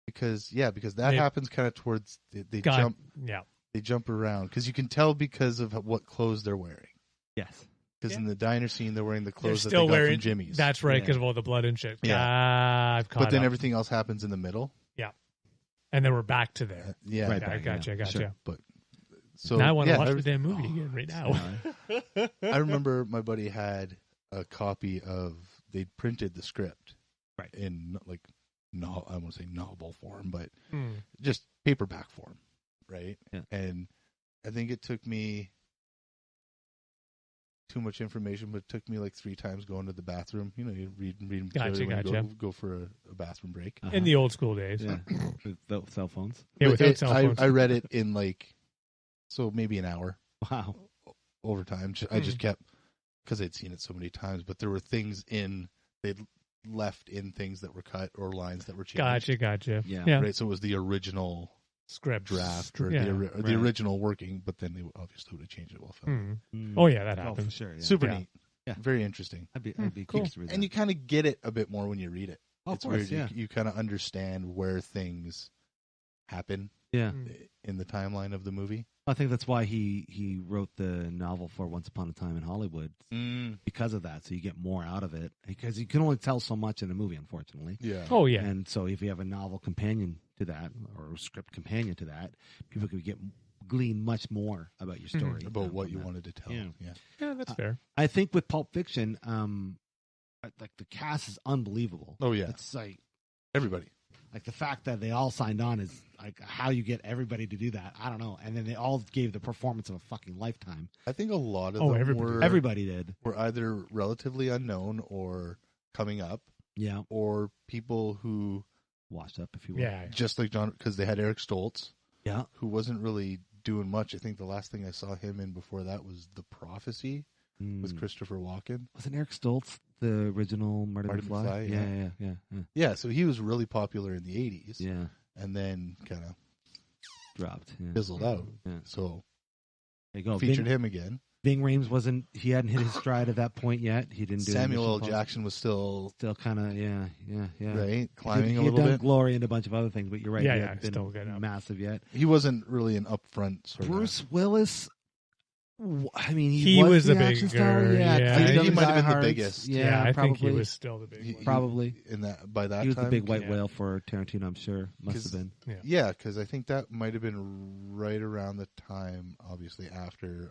because that happens kind of towards they jump. Yeah. They jump around because you can tell because of what clothes they're wearing. Yes. Because in the diner scene, they're wearing the They're clothes that still they got wearing from Jimmy's. That's right, Yeah. because of all the blood and shit. Yeah. I've caught But then up. everything else happens in the middle. And then we're back to there. Yeah. Right. Okay, gotcha. Sure. But so Now I want to watch there the was- damn movie again right now. I remember my buddy had a copy of. They'd printed the script, Right. in like no, I won't say novel form, but Hmm. just paperback form, right? Yeah. And I think it took me too much information, but it took me like 3 times going to the bathroom. You know, you read them Gotcha, when you gotcha. go for a bathroom break. Uh-huh. In the old school days. Yeah. Without cell phones. Yeah, But without cell phones. I read it in like maybe an hour Wow. over time. I just kept because I'd seen it so many times, but there were things they'd left in things that were cut or lines that were changed. Gotcha. Yeah. Right, so it was the original Script. draft or Yeah. the Right. original working, but then they obviously would have changed it while filming. Oh, yeah, that Oh, for happens. sure. Yeah. Super Yeah. neat. Yeah. Very interesting. I'd be cool. curious to read that. And you kind of get it a bit more when you read it. Of It's course, weird. You kind of understand where things happen yeah. in the timeline of the movie. I think that's why he wrote the novel for Once Upon a Time in Hollywood because of that. So you get more out of it because you can only tell so much in a movie, unfortunately. Yeah. Oh, yeah. And so if you have a novel companion to that or a script companion to that, people could glean much more about your story. About what you from that. wanted to tell. Yeah. Yeah, that's fair. I think with Pulp Fiction, like the cast is unbelievable. Oh, yeah. It's like Everybody. the fact that they all signed on is like how you get everybody to do that. I don't know. And then they all gave the performance of a fucking lifetime. I think a lot of Oh, them everybody. Everybody did. were either relatively unknown or coming up, Yeah. or people who, Washed up, if you will. Yeah. just like John, because they had Eric Stoltz, Yeah. who wasn't really doing much. I think the last thing I saw him in before that was The Prophecy with Christopher Walken. Wasn't Eric Stoltz the original Marty Marty McFly? McFly, Yeah. Yeah, so he was really popular in the 80s. Yeah. And then kind of Dropped. Yeah. fizzled out. Yeah. So There you go. featured him again. Ving Rhames he hadn't hit his stride at that point yet. He didn't do Samuel L. Mission Jackson was still Still kind of, yeah. right, climbing he a had little done bit. Glory and a bunch of other things, but you're right. Yeah, he yeah, hadn't been still good up. massive yet. He wasn't really an upfront sort Bruce Willis, I mean, He was the the action bigger, star. Yeah, yeah. he's He done the might have been the diehards. biggest. Yeah, I probably. think he was still the big He- one. Probably. in that by that He was time. the big white Yeah. whale for Tarantino, I'm sure. Must have 'Cause- been. Yeah, because I think that might have been right around the time, obviously after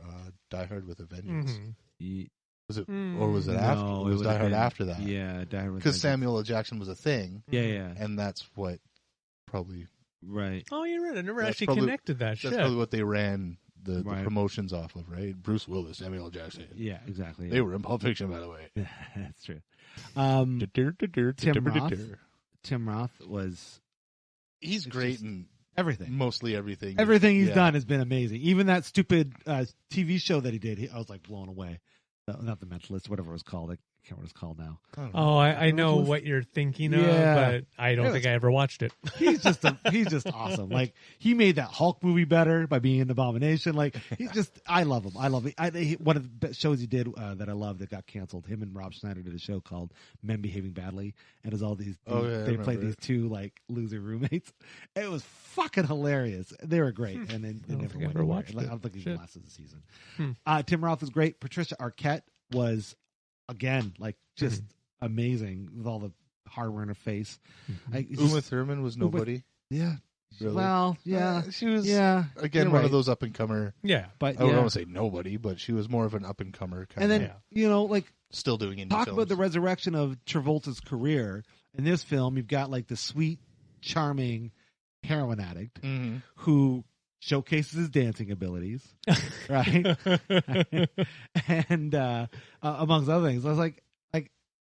Die Hard with a Vengeance. Mhm. He- Was it, Mm. or was it after? No, Or was would Die have Hard been- after that? Yeah, Die Hard with Because Vengeance. Samuel L. Jackson was a thing, Yeah, and that's what probably right. Oh, you're right. I never That's actually probably- connected that that's shit. probably what they ran the Right. promotions off of, right? Bruce Willis, Samuel L. Jackson. Yeah, exactly. They were in Pulp Fiction, by the way. That's true. Tim Roth was He's great in everything. mostly everything. Everything he's Yeah. done has been amazing. Even that stupid TV show that he did, I was like blown away. Not The Mentalist, whatever it was called. I can't remember what it's called now. I don't know. Oh, I know Mentalist? what you're thinking of, Yeah. but I don't Yeah, think I ever watched it. He's just awesome. Like he made that Hulk movie better by being an Abomination. Like I love him. I love it. One of the best shows he did that I love that got canceled. Him and Rob Schneider did a show called Men Behaving Badly, and it was all these. Oh, yeah, I they played remember these two like loser roommates. It was fucking hilarious. They were great, and then they I don't never think I went ever anywhere. watched Like, it. I don't think he Shit. lasted the season. Hmm. Tim Roth was great. Patricia Arquette was again like just amazing with all the hardware in her face. Uma Thurman was nobody. Yeah. Really? Well, yeah. She was Yeah. again You're one right. of those up and comer. Yeah. But I don't yeah. want to say nobody, but she was more of an up and comer kind And then, of like still doing indie talk films. about the resurrection of Travolta's career. In this film, you've got like the sweet, charming heroin addict Mhm. who showcases his dancing abilities, right? And amongst other things, I was like,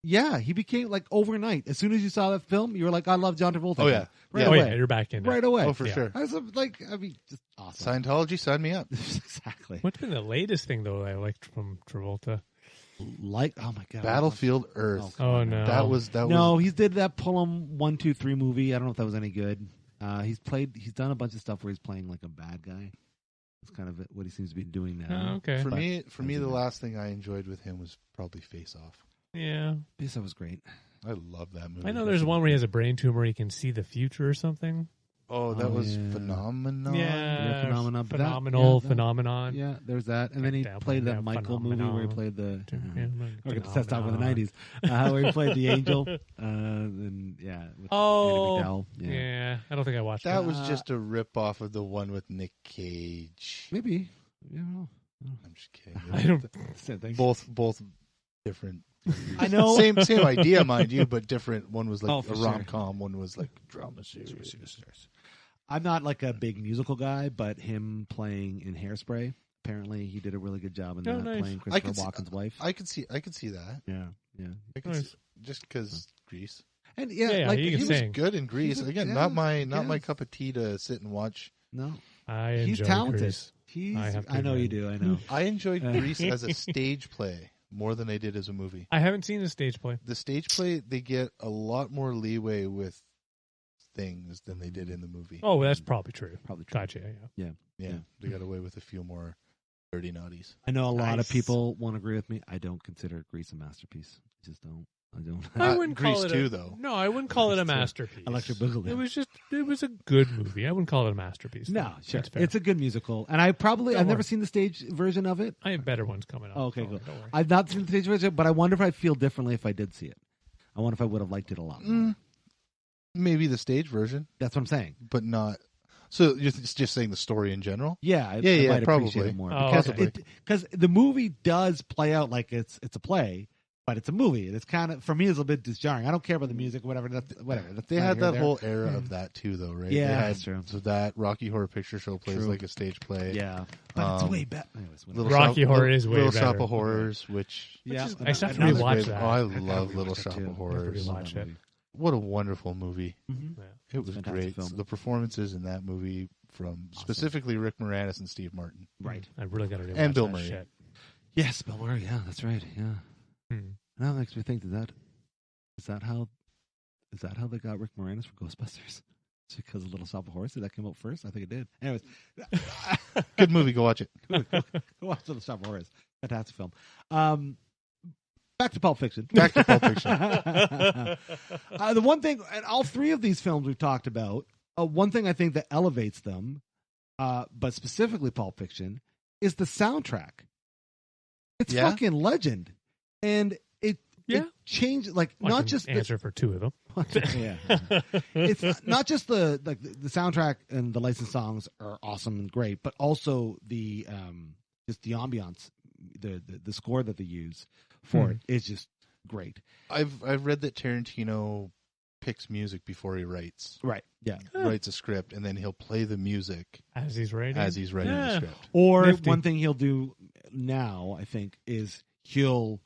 yeah, he became like overnight. As soon as you saw that film, you were like, I love John Travolta. Oh, yeah. Right Oh away. yeah, you're back in it. Right away. Oh, for sure. I was like, I mean, just awesome. Scientology, sign me up. Exactly. What's been the latest thing though I liked from Travolta? Like, oh my god, Battlefield Earth. Oh no, That was No, he did that Pull'em 1, 2, 3 movie. I don't know if that was any good. He's done a bunch of stuff where he's playing like a bad guy. It's kind of what he seems to be doing now. Oh, okay. For me, the last thing I enjoyed with him was probably Face Off. Yeah, Yes, that was great. I love that movie. I know there's one where he has a brain tumor. He can see the future or something. Oh, that was yeah. Phenomenon. Yeah, Phenomenon. But phenomenon. Yeah, there's that, and then he played that Michael movie where he played the. We're going to test out with the '90s, where he played the angel. And with Andy McDowell. Yeah, I don't think I watched That was just a rip off of the one with Nick Cage. Maybe. Yeah, I'm just kidding. I don't. same thing. Both different. I know. Same idea, mind you, but different. One was like for a sure. rom-com. One was like drama series. I'm not like a big musical guy, but him playing in Hairspray, apparently he did a really good job in that, nice. playing Christopher Walken's wife. I could see that. Yeah. I could Nice. see, just because Grease. And Yeah, like he He can was sing. good in Grease. He's a- Again, yeah, not my cup of tea to sit and watch. no, I he's enjoy talented. Grease. I know you do. I know. I enjoyed Grease as a stage play more than I did as a movie. I haven't seen the stage play. The stage play, they get a lot more leeway with things than they did in the movie. Oh, well, that's probably true. Probably true. Gotcha. Yeah. Yeah, they got away with a few more dirty naughties. I know a lot Nice. of people won't agree with me. I don't consider Grease a masterpiece. I just don't. I don't. I wouldn't Grease call it too, a, though. No, I wouldn't call it a Grease 2. masterpiece. Electric Boogaloo. It was a good movie. I wouldn't call it a masterpiece. No, though. sure. That's fair. It's a good musical, and I've Don't never worry. seen the stage version of it. I have better ones coming up. Oh, okay, Don't cool. worry, don't worry. I've not seen the stage version, but I wonder if I'd feel differently if I did see it. I wonder if I would have liked it a lot more. Maybe the stage version, That's what I'm saying. but not. So you're just saying the story in general? Yeah, I Yeah, might probably. appreciate it more Oh, because okay. because the movie does play out like it's a play, but it's a movie. It's kind of, for me, it's a bit disjarring. I don't care about the music, whatever. That's They neither had here nor that there. whole era of that too, though, right? Yeah, they had, that's true. So that Rocky Horror Picture Show plays True. like a stage play. Yeah, but it's Um, way better. Anyways, whatever. Little Rocky Horror is way Little better. Shop of Horrors, which Yeah, is- I still have to another- rewatch great. that. Oh, I I've love rewatched Little that Shop too. of Horrors. I've rewatched it. What a wonderful movie! Mhm. Yeah. It was fantastic great. film. The performances in that movie from specifically Rick Moranis and Steve Martin. Right. I really got to rewatch And Bill that Murray. shit. Yes, Bill Murray. Yeah, that's right. Yeah. Hmm. Now that makes me think is that how they got Rick Moranis for Ghostbusters? It's because of Little Shop of Horrors. Did that come out first? I think it did. Anyways, Good movie. Go watch it. go watch Little Shop of Horrors. Fantastic film. Back to Pulp Fiction. Back to Pulp Fiction. The one thing, and all three of these films we've talked about, one thing I think that elevates them, but specifically Pulp Fiction, is the soundtrack. It's Yeah? fucking legend, and it changed I not can just answer for two of them. yeah. It's not just the soundtrack and the licensed songs are awesome and great, but also the just the ambiance, the score that they use for it is just great. I've read that Tarantino picks music before he writes. Right. Yeah. Writes a script and then he'll play the music As he's writing. as he's writing the script. Or Nifty. one thing he'll do now, I think, is he'll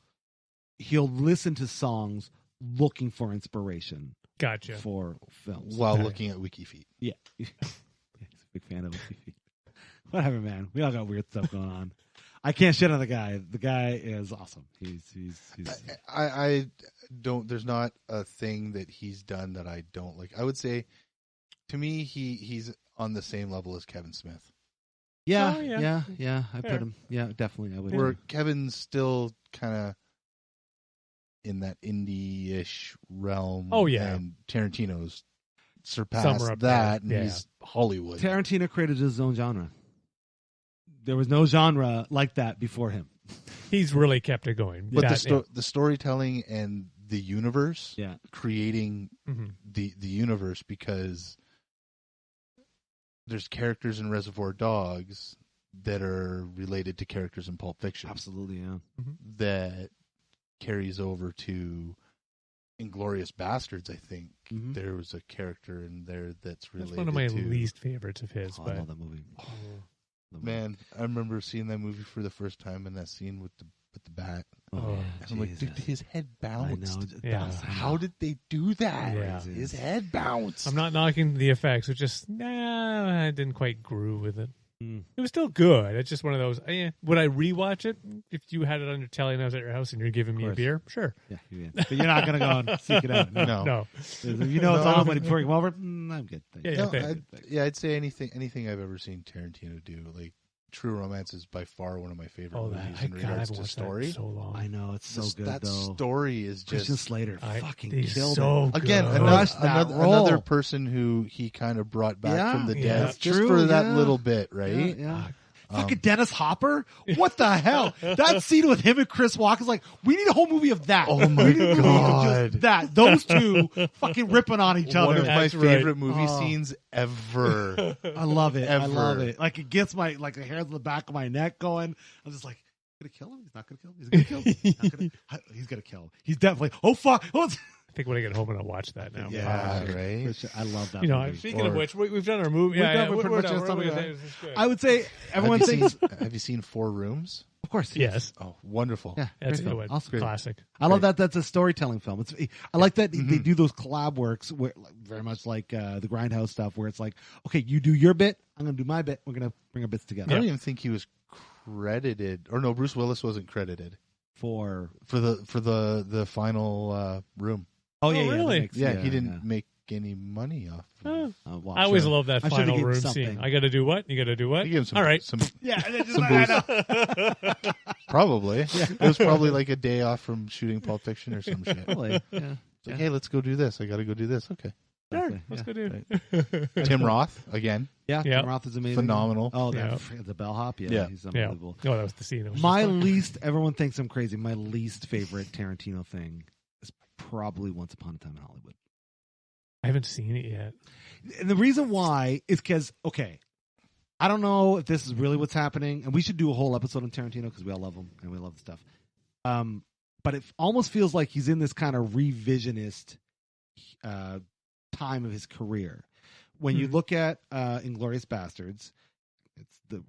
listen to songs looking for inspiration Gotcha. for films. While Okay. looking at WikiFeet. Yeah. He's a big fan of it. Whatever, man. We all got weird stuff going on. I can't shit on the guy. The guy is awesome. He's I don't. There's not a thing that he's done that I don't like. I would say, to me, he's on the same level as Kevin Smith. yeah, Oh, yeah. yeah. I Fair. put him. Yeah, definitely. I would. Where Kevin's still kind of in that indie-ish realm. Oh, yeah. And Tarantino's surpassed Somewhere up that, there. and he's Hollywood. Tarantino created his own genre. There was no genre like that before him. He's really kept it going. But That- the storytelling and the universe, Yeah. creating Mhm. the universe, because there's characters in Reservoir Dogs that are related to characters in Pulp Fiction Absolutely, yeah. that carries over to Inglourious Bastards, I think Mhm. there was a character in there that's related That's one of my to... least favorites of his. Oh, but I love that movie. Man, I remember seeing that movie for the first time and that scene with the bat. Oh, And I'm like, dude, his head bounced. I know. Yeah. How did they do that? Yeah. His head bounced. I'm not knocking the effects. It's just, I didn't quite groove with it. Mm. It was still good. It's just one of those. Would I rewatch it if you had it on your telly and I was at your house and you're giving me a course. beer? Sure. Yeah, but you're not gonna go and seek it out. No. No. If you know it's No. on before you come over. I'm good. Thank Yeah, you. yeah, No, thanks. I'd say anything I've ever seen Tarantino do. Like, True Romance is by far one of my favorite Oh, movies that in regards I've to watched story. that so long. I know it's so good That though. story is Christian just... Slater fucking he's killed so it. good. Again, Crushed that role. another person who he kind of brought back Yeah, from the yeah. dead That's just true, for that yeah. little bit, right? Yeah. Fucking Dennis Hopper? What the hell? That scene with him and Chris Walken is like, we need a whole movie of that. Oh my We need a movie of God. just that. Those two fucking ripping on each One other. of my That's right. favorite movie Oh. scenes ever. I love it. I Ever. love it. Like it gets my the hairs on the back of my neck going. I'm just like, gonna kill him? He's not gonna kill him. He's gonna kill him. He's gonna kill him. He's definitely. Oh fuck! Oh, I think when I get home, I'm going to watch that now. Yeah, right? for sure. I love that. You know, movie. speaking of Or- which, we've done our movie. We've Yeah, done- yeah, we're pretty we're much done. just We're talking gonna about say this is good. I would say everyone thinks. Have you seen Four Rooms? Of course, Yes. Oh, wonderful. Yeah, That's a great good film. one. Awesome. Classic. I love that. That's a storytelling film. I like that they Mhm. do those collab works where, like, very much like the Grindhouse stuff, where it's like, okay, you do your bit, I'm going to do my bit. We're going to bring our bits I together don't even think he was credited, or no, Bruce Willis wasn't credited for. for the final room. Oh yeah, yeah, really? that makes- Yeah, he didn't make any money off. Oh. Well, I always sure. love that I'm sure they final gave him room something. scene. I got to do what? You got to do what? He gave him some. All right. some Yeah, and then just Some I know. probably. It was probably like a day off from shooting Pulp Fiction or some shit. Probably, yeah. It's like, hey, let's go do this. I got to go do this. Okay. Sure. Exactly, Let's yeah. go do it. Tim Roth again. Yeah, Yeah. Tim Roth is amazing. Phenomenal. Oh, Yeah. the bellhop. Yeah, Yeah. he's Yeah. unbelievable. Oh, that was the scene. It was My just like- least, everyone thinks I'm crazy. My least favorite Tarantino thing is probably Once Upon a Time in Hollywood. I haven't seen it yet. And the reason why is because, okay, I don't know if this is really what's happening, and we should do a whole episode on Tarantino because we all love him and we love the stuff. But it almost feels like he's in this kind of revisionist time of his career. When you look at Inglourious Bastards, it's the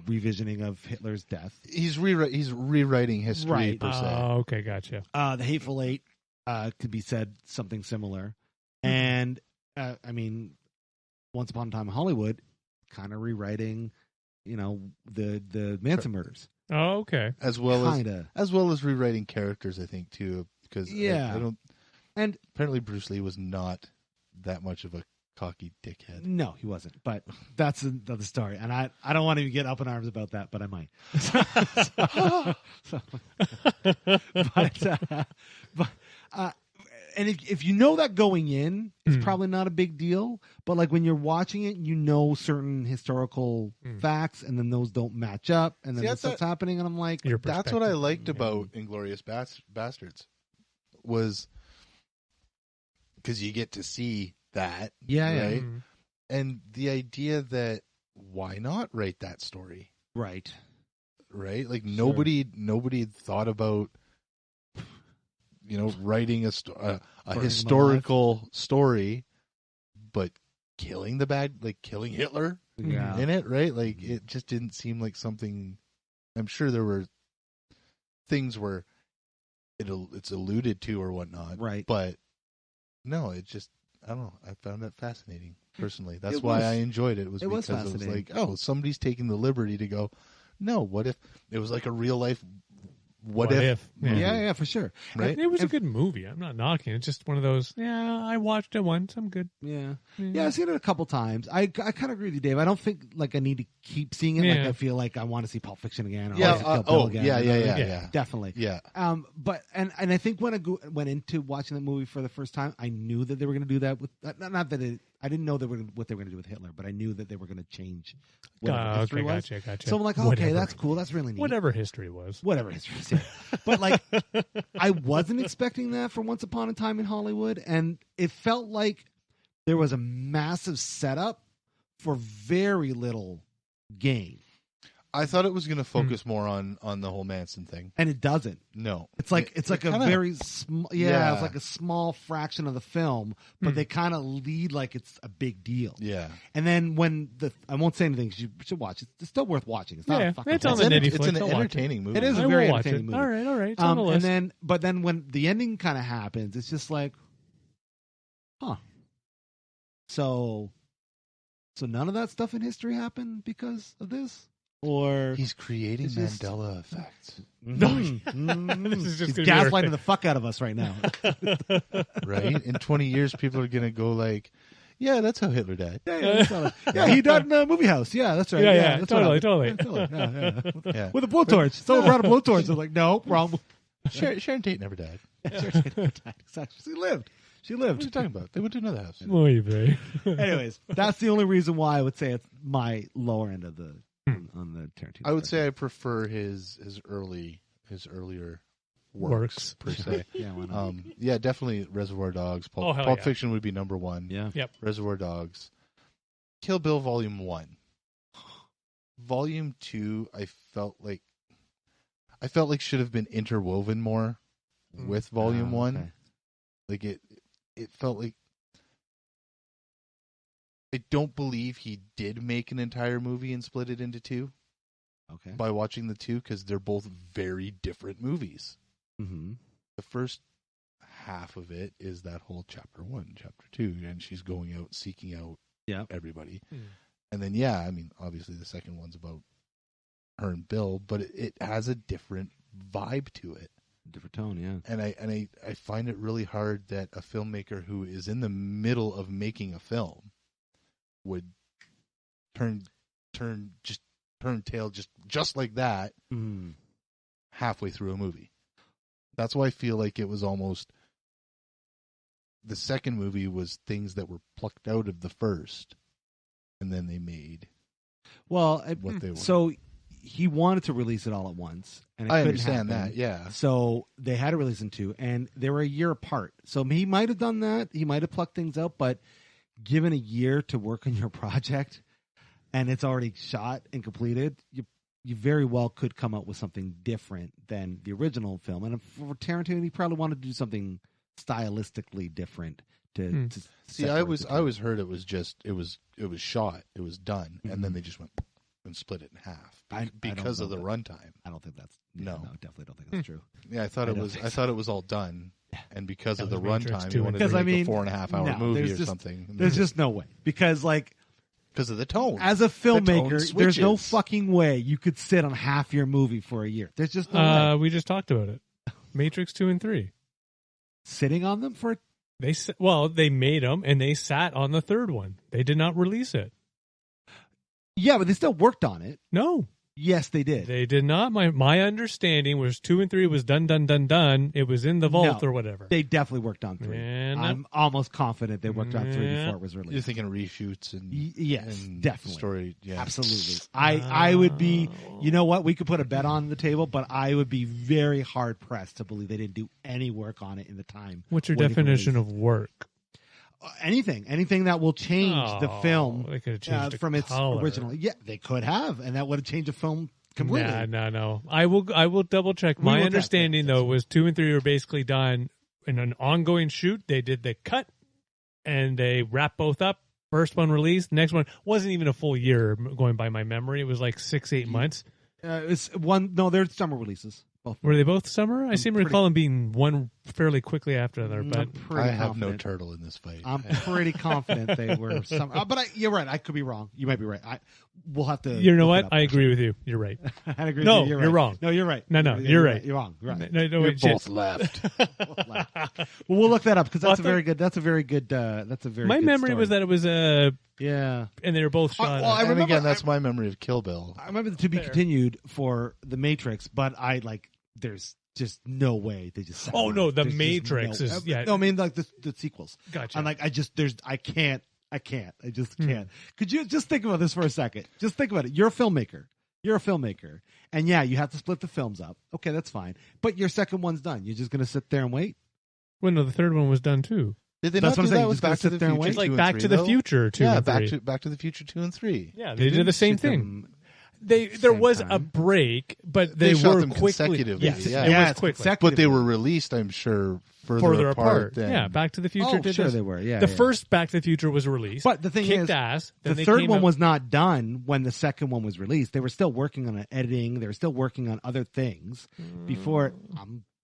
revisioning of Hitler's death. He's rewriting history Right. per se. Oh, okay, gotcha. The Hateful Eight could be said something similar. And, I mean, Once Upon a Time in Hollywood, kind of rewriting, the Manson murders. Oh, okay. as well Kinda. as rewriting characters, I think too, because Yeah. I don't. And Apparently, Bruce Lee was not that much of a cocky dickhead. no, he wasn't. But that's another story. And I don't want to get up in arms about that, but I might. And if you know that going in, it's probably not a big deal. But like when you're watching it, you know certain historical facts, and then those don't match up, and then See, this stuff's happening, and I'm like, Your That's what I perspective. liked about Inglourious Bastards, was because you get to see that, yeah, right? Mhm. And the idea that why not write that story, right. right? Like nobody had thought about, writing a him historical story, but killing killing Hitler Yeah. in it, right? Like it just didn't seem like something. I'm sure there were things where it's alluded to or whatnot, Right. But no, it just, I don't know. I found that fascinating personally. That's It why was- I enjoyed it. It was it was because it was fascinating. like, oh, somebody's taking the liberty to go. No, what if it was like a real life? What if? Yeah. Yeah, for sure. Right? It was a good movie. I'm not knocking. It's just one of those. Yeah, I watched it once. I'm good. Yeah. Yeah, I've seen it a couple times. I kind of agree with you, Dave. I don't think like I need to keep seeing it. Like Yeah. I feel like I want to see Pulp Fiction again. Or I Yeah. want to see Kill Bill again. Yeah. You know what I mean? Yeah. Definitely. Yeah. But and I think when I went into watching the movie for the first time, I knew that they were going to do that with not that I didn't know what they were going to do with Hitler, but I knew that they were going to change whatever history was. Gotcha. So I'm like, okay, Whatever. that's cool. That's really neat. Whatever history was. Whatever history is. Yeah. But like, I wasn't expecting that for Once Upon a Time in Hollywood, and it felt like there was a massive setup for very little gain. I thought it was going to focus more on the whole Manson thing, and it doesn't. No, it's like a very small. Yeah, it's like a small fraction of the film, but they kind of lead like it's a big deal. Yeah, and then when I won't say anything. You should watch it. It's still worth watching. It's not a fucking. It's on the nitty. It's an entertaining movie. It is I a very will watch entertaining it. movie. All right. It's on the list. But then when the ending kind of happens, it's just like, huh. So none of that stuff in history happened because of this. Or he's creating Mandela effects. This is just he's gaslighting the fuck out of us right now. Right? In 20 years, people are going to go like, yeah, that's how Hitler died. Yeah, he died in a movie house. Yeah, that's right. Yeah, that's totally. Yeah. With a blowtorch. Someone brought a blowtorch. They're like, no, wrong. Sharon Tate never died. Sharon Tate never died. Exactly. She lived. What are you talking about? They went to another house. Anyways, that's the only reason why I would say it's my lower end of the on the Tarantino. I would say I prefer his earlier works per se. Yeah, why not? Yeah, definitely Reservoir Dogs. Pulp Fiction would be number one. Yeah. Yep. Reservoir Dogs. Kill Bill Volume 1. Volume 2, I felt like should have been interwoven more with Volume 1. Okay. Like it felt like I don't believe he did make an entire movie and split it into two. Okay. By watching the two, because they're both very different movies. Mm-hmm. The first half of it is that whole chapter 1, chapter 2, and she's going out seeking out everybody. And then obviously the second one's about her and Bill, but it has a different vibe to it. Different tone, yeah. And I find it really hard that a filmmaker who is in the middle of making a film would turn tail just like that halfway through a movie. That's why I feel like it was almost the second movie was things that were plucked out of the first, and then they made what they were. So he wanted to release it all at once, and I understand that. Yeah. So they had to release in two, and they were a year apart. So he might have done that. He might have plucked things out, but given a year to work on your project, and it's already shot and completed, you very well could come up with something different than the original film. And for Tarantino, he probably wanted to do something stylistically different. To see, I always heard it was shot, it was done, and then they just went and split it in half because of the runtime. I don't think that's no, definitely don't think that's true. Yeah, I thought it was all done, and because of the runtime, you wanted to make a 4.5 hour movie or something. There's just no way because of the tone. As a filmmaker, there's no fucking way you could sit on half your movie for a year. There's just no way. We just talked about it. Matrix 2 and 3. Sitting on them for they made them and they sat on the third one. They did not release it. Yeah, but they still worked on it. No. Yes, they did. They did not. My understanding was 2 and 3 was done. It was in the vault or whatever. They definitely worked on 3. And I'm almost confident they worked on 3 before it was released. You're thinking reshoots and yes, and definitely story. Yeah, absolutely. I would be. You know what? We could put a bet on the table, but I would be very hard pressed to believe they didn't do any work on it in the time. What's your definition of work? Anything that will change the film they could have changed from its original. Yeah, they could have, and that would have changed the film completely. No. I will double check. My understanding though was 2 and 3 were basically done in an ongoing shoot. They did the cut and they wrapped both up. First one released. Next one wasn't even a full year. Going by my memory, it was like 6-8 months. It's one. No, they're summer releases. Were they both summer? I seem to recall them being one fairly quickly after the other. But I have no turtle in this fight. I'm pretty confident they were summer. But you're right. I could be wrong. You might be right. We'll have to. You know what? I agree with you. You're right. I agree. No, with you. You're wrong. No, you're right. No, you're right. You're wrong. You're right. No, You're both left. Well, we'll look that up because that's a very good. That's a very good. That's a very. My good memory story. was that it was yeah, and they were both shot. I remember. Again, that's my memory of Kill Bill. I remember the to be continued for the Matrix, but there's just no way they just. Oh no, the Matrix is yeah. No, I mean like the sequels. Gotcha. I'm like I can't. I just can't. Could you just think about this for a second? Just think about it. You're a filmmaker, and yeah, you have to split the films up. Okay, that's fine. But your second one's done. You're just gonna sit there and wait. Well, no, the third one was done too. Did they That's not what do I'm saying. that with Back to the Future? It's like Back to the Future 2 and 3. Back to the Future 2 and 3. Yeah, they did the same thing. there was a time. break, but They they shot were them quickly. consecutively, Yes, yeah. it was it's quickly. But they were released, I'm sure, further apart. Than, Yeah, Back to the Future Oh, did sure this. they were. Yeah, the yeah. first Back to the Future was released. But the thing kicked is, ass. the Then they third came one out- was not done when the second one was released. They were still working on editing. They were still working on other things before.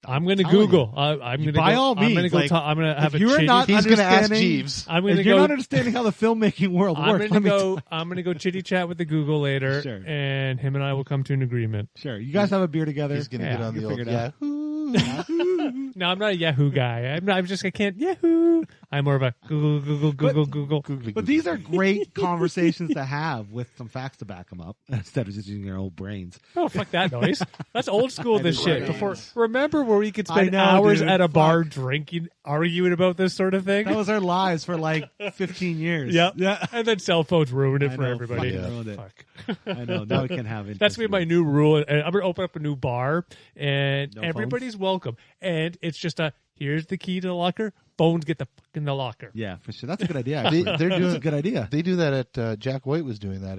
I'm going to telling Google. I'm going to by go. all I'm going to means, go. like, I'm going to have if a you are chitty. not He's going to ask understanding- Jeeves. I'm going to If you're go. not understanding how the filmmaking world I'm works, going to go. I'm going to go chitty chat with the Google later, Sure. and him and I will come to an agreement. Sure, you guys have a beer together. He's going to Yeah, get on you the old figured it out. Yahoo. No, I'm not a Yahoo guy. I can't Yahoo. I'm more of a Google. But these are great conversations to have with some facts to back them up instead of just using your old brains. Oh, fuck that noise. That's old school, this is shit. right. Before, remember where we could I spend know, hours dude. at a bar Fuck. drinking, arguing about this sort of thing? That was our lives for like 15 years. Yep. Yeah. And then cell phones ruined it I for know, everybody. fucking ruined it. Fuck. I know. Now we can have it. That's gonna be my new rule. And I'm gonna open up a new bar, and No everybody's welcome. And it's just here's the key to the locker. Phones get the fuck in the locker. Yeah, for sure. That's a good idea. Actually. They're That's doing a good idea. They do that at Jack White was doing that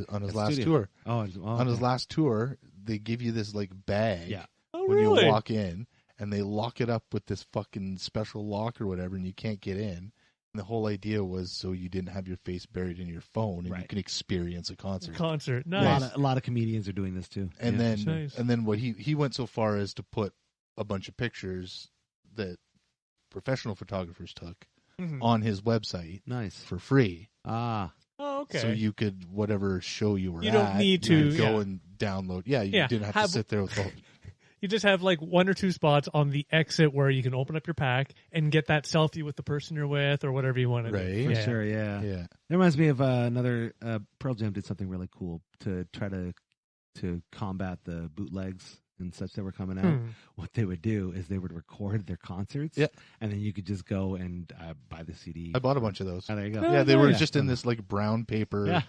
on his last Studio. tour. Oh, On his last tour, they give you this like bag Yeah. Oh, when really? you walk in, and they lock it up with this fucking special lock or whatever, and you can't get in. And the whole idea was so you didn't have your face buried in your phone, and you Right. can experience a concert. Concert. A Nice. lot of comedians are doing this too. And Yeah. then what he went so far as to put a bunch of pictures that professional photographers took Mhm. on his website Nice. for free. Ah, Oh, okay. So you could, whatever show you were You at, don't need you could to, go yeah. and download. Yeah, you Yeah, didn't have have- to sit there with the. You just have like one or two spots on the exit where you can open up your pack and get that selfie with the person you're with or whatever you want to Right. do. for Yeah. sure. Yeah. Yeah. That reminds me of another Pearl Jam did something really cool to try to combat the bootlegs and such that were coming out. What they would do is they would record their concerts, Yeah. and then you could just go and buy the CD. I bought a bunch of those. Oh, there you go. Yeah, they were Yeah. just in this like brown paper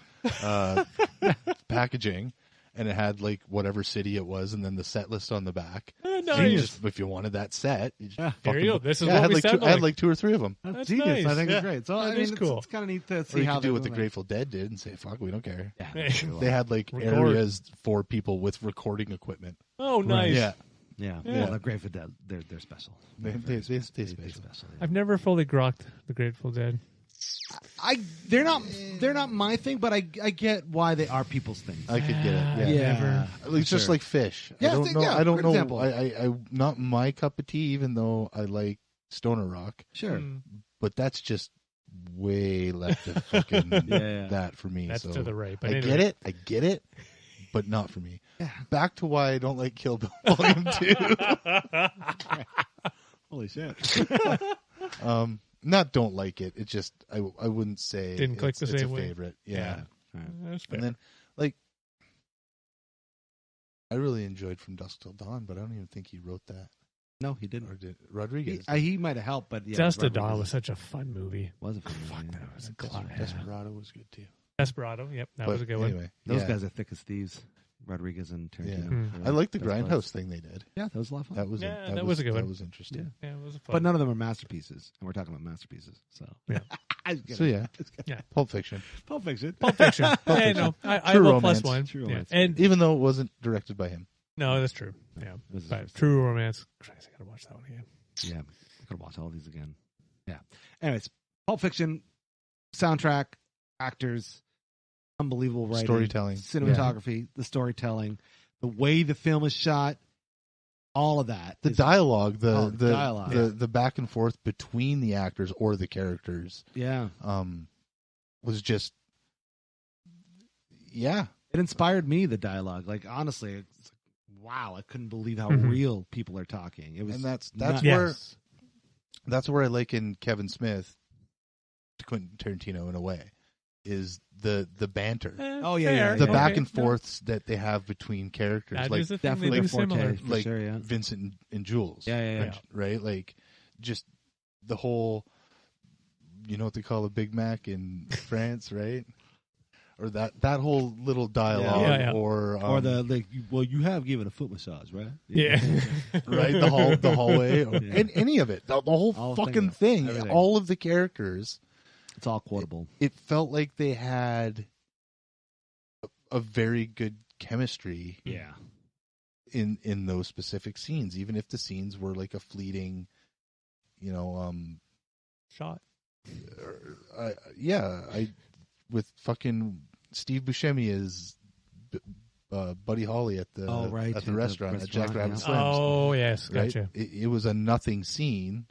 packaging, and it had like whatever city it was, and then the set list on the back. Oh, So you nice. just, if you wanted that set, you just Yeah. There you go. fucking- This is I what had we like sound I had like. like 2 or 3 of them. That's That's genius. nice. I think Yeah. it's great. So That I mean, is cool. It's kind of neat to Or see you how could they do what the were Grateful Dead did and say, "Fuck, we don't care." Yeah, Yeah. sure. They had like Record. areas for people with recording equipment. Oh, nice. Yeah, yeah. Yeah. Well, the Grateful Dead, they're special. they stay special. Yeah. I've never fully grokked the Grateful Dead. They're not my thing, but I get why they are people's things. I could get it. Yeah, Never. It's just Sure. like fish. Yeah, I don't know. yeah, I don't for know. example. I not my cup of tea, even though I like stoner rock. Sure. Mm, But that's just way left of fucking Yeah. that for me. that's so to the right. But I anyway. get it, but not for me. Yeah. Back to why I don't like Kill Bill Volume 2. Holy shit. Not don't like it. It just I wouldn't say Didn't click it's the same a way. favorite. Yeah. That's fair. And then like I really enjoyed From Dusk Till Dawn, but I don't even think he wrote that. No, he didn't. Or did Rodriguez? He might have helped, but yeah, Dust to Robert Dawn was such a fun movie. was a fun Fuck, movie. that was a Des- class. Desperado was good too. Desperado. Yep, that But was a good one. anyway, Those yeah. guys are thick as thieves. Rodriguez and Yeah. Tarantino. I like the Best Grindhouse buds. thing they did. Yeah, that was a lot of fun. That was Yeah, that was a good one. That was interesting. Yeah, it was a fun. But none of them are masterpieces, and we're talking about masterpieces. So Yeah. So yeah, Yeah. Pulp Fiction. Pulp Fiction. Pulp Fiction. Yeah, no, I True will romance. plus one. True Yeah. romance. And Even though it wasn't directed by him. no, that's true. Yeah, This is but his True Romance. Christ, I gotta watch that one again. Yeah, I could watch all these again. Yeah. Anyways, Pulp Fiction, soundtrack, actors, unbelievable writing, Storytelling. cinematography, the storytelling, the way the film is shot, all of that. The is- dialogue, Oh, the dialogue. the back and forth between the actors or the characters, Yeah. was just, yeah. It inspired me, the dialogue. Like, honestly, it's like, wow, I couldn't believe how Mhm. real people are talking. It was, And that's nuts. where I liken Kevin Smith to Quentin Tarantino in a way, is the banter, Oh, yeah, fair. yeah, the yeah. back Okay, and forths that they have between characters, That like is the thing definitely they do the forte, similar. for like sure, yeah. Vincent and Jules. Yeah, yeah, yeah. Right? Like, just the whole, you know what they call a Big Mac in France, right? Or that whole little dialogue, Yeah, yeah. or well, you have given a foot massage, right? Yeah. right, the hallway, or Yeah. any of it, the whole All fucking thing, thing, everything. all of the characters. It's all quotable. It felt like they had a very good chemistry in those specific scenes, even if the scenes were like a fleeting, shot. With fucking Steve Buscemi as Buddy Holly at the restaurant at Jack Rabbit Slim's. Oh yes, right? gotcha. It was a nothing scene,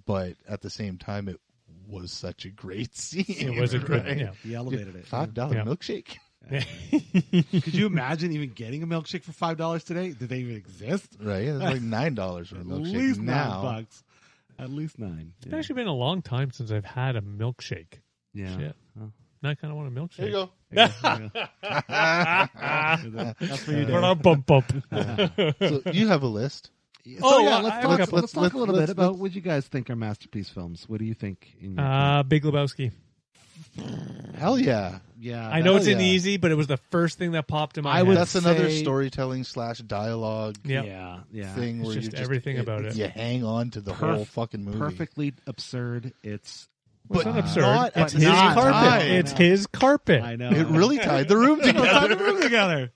but at the same time, it was such a great scene. It was a good. right? Yeah. He elevated it. $5 milkshake. Could you imagine even getting a milkshake for $5 today? Did they even exist? Right, it's like $9 for a At milkshake least now. $9. At least $9. It's actually been a long time since I've had a milkshake. Yeah. Shit. Oh. Now I kind of want a milkshake. There you go. That's for you, Dave. Bump, bump. So you have a list. So I let's have talk, a couple. let's talk a little bit let's- about what you guys think are masterpiece films. What do you think? In your Big Lebowski. Hell yeah. yeah, I know it's yeah. an easy, but it was the first thing that popped in my head. That's another say- storytelling / dialogue Yep. yeah. thing It's where just you just everything about it. You hang on to the whole fucking movie. Perfectly absurd. It's It's not absurd. not It's at his the same carpet. time. It's his carpet. I know. It really tied the room Tied the together. room together.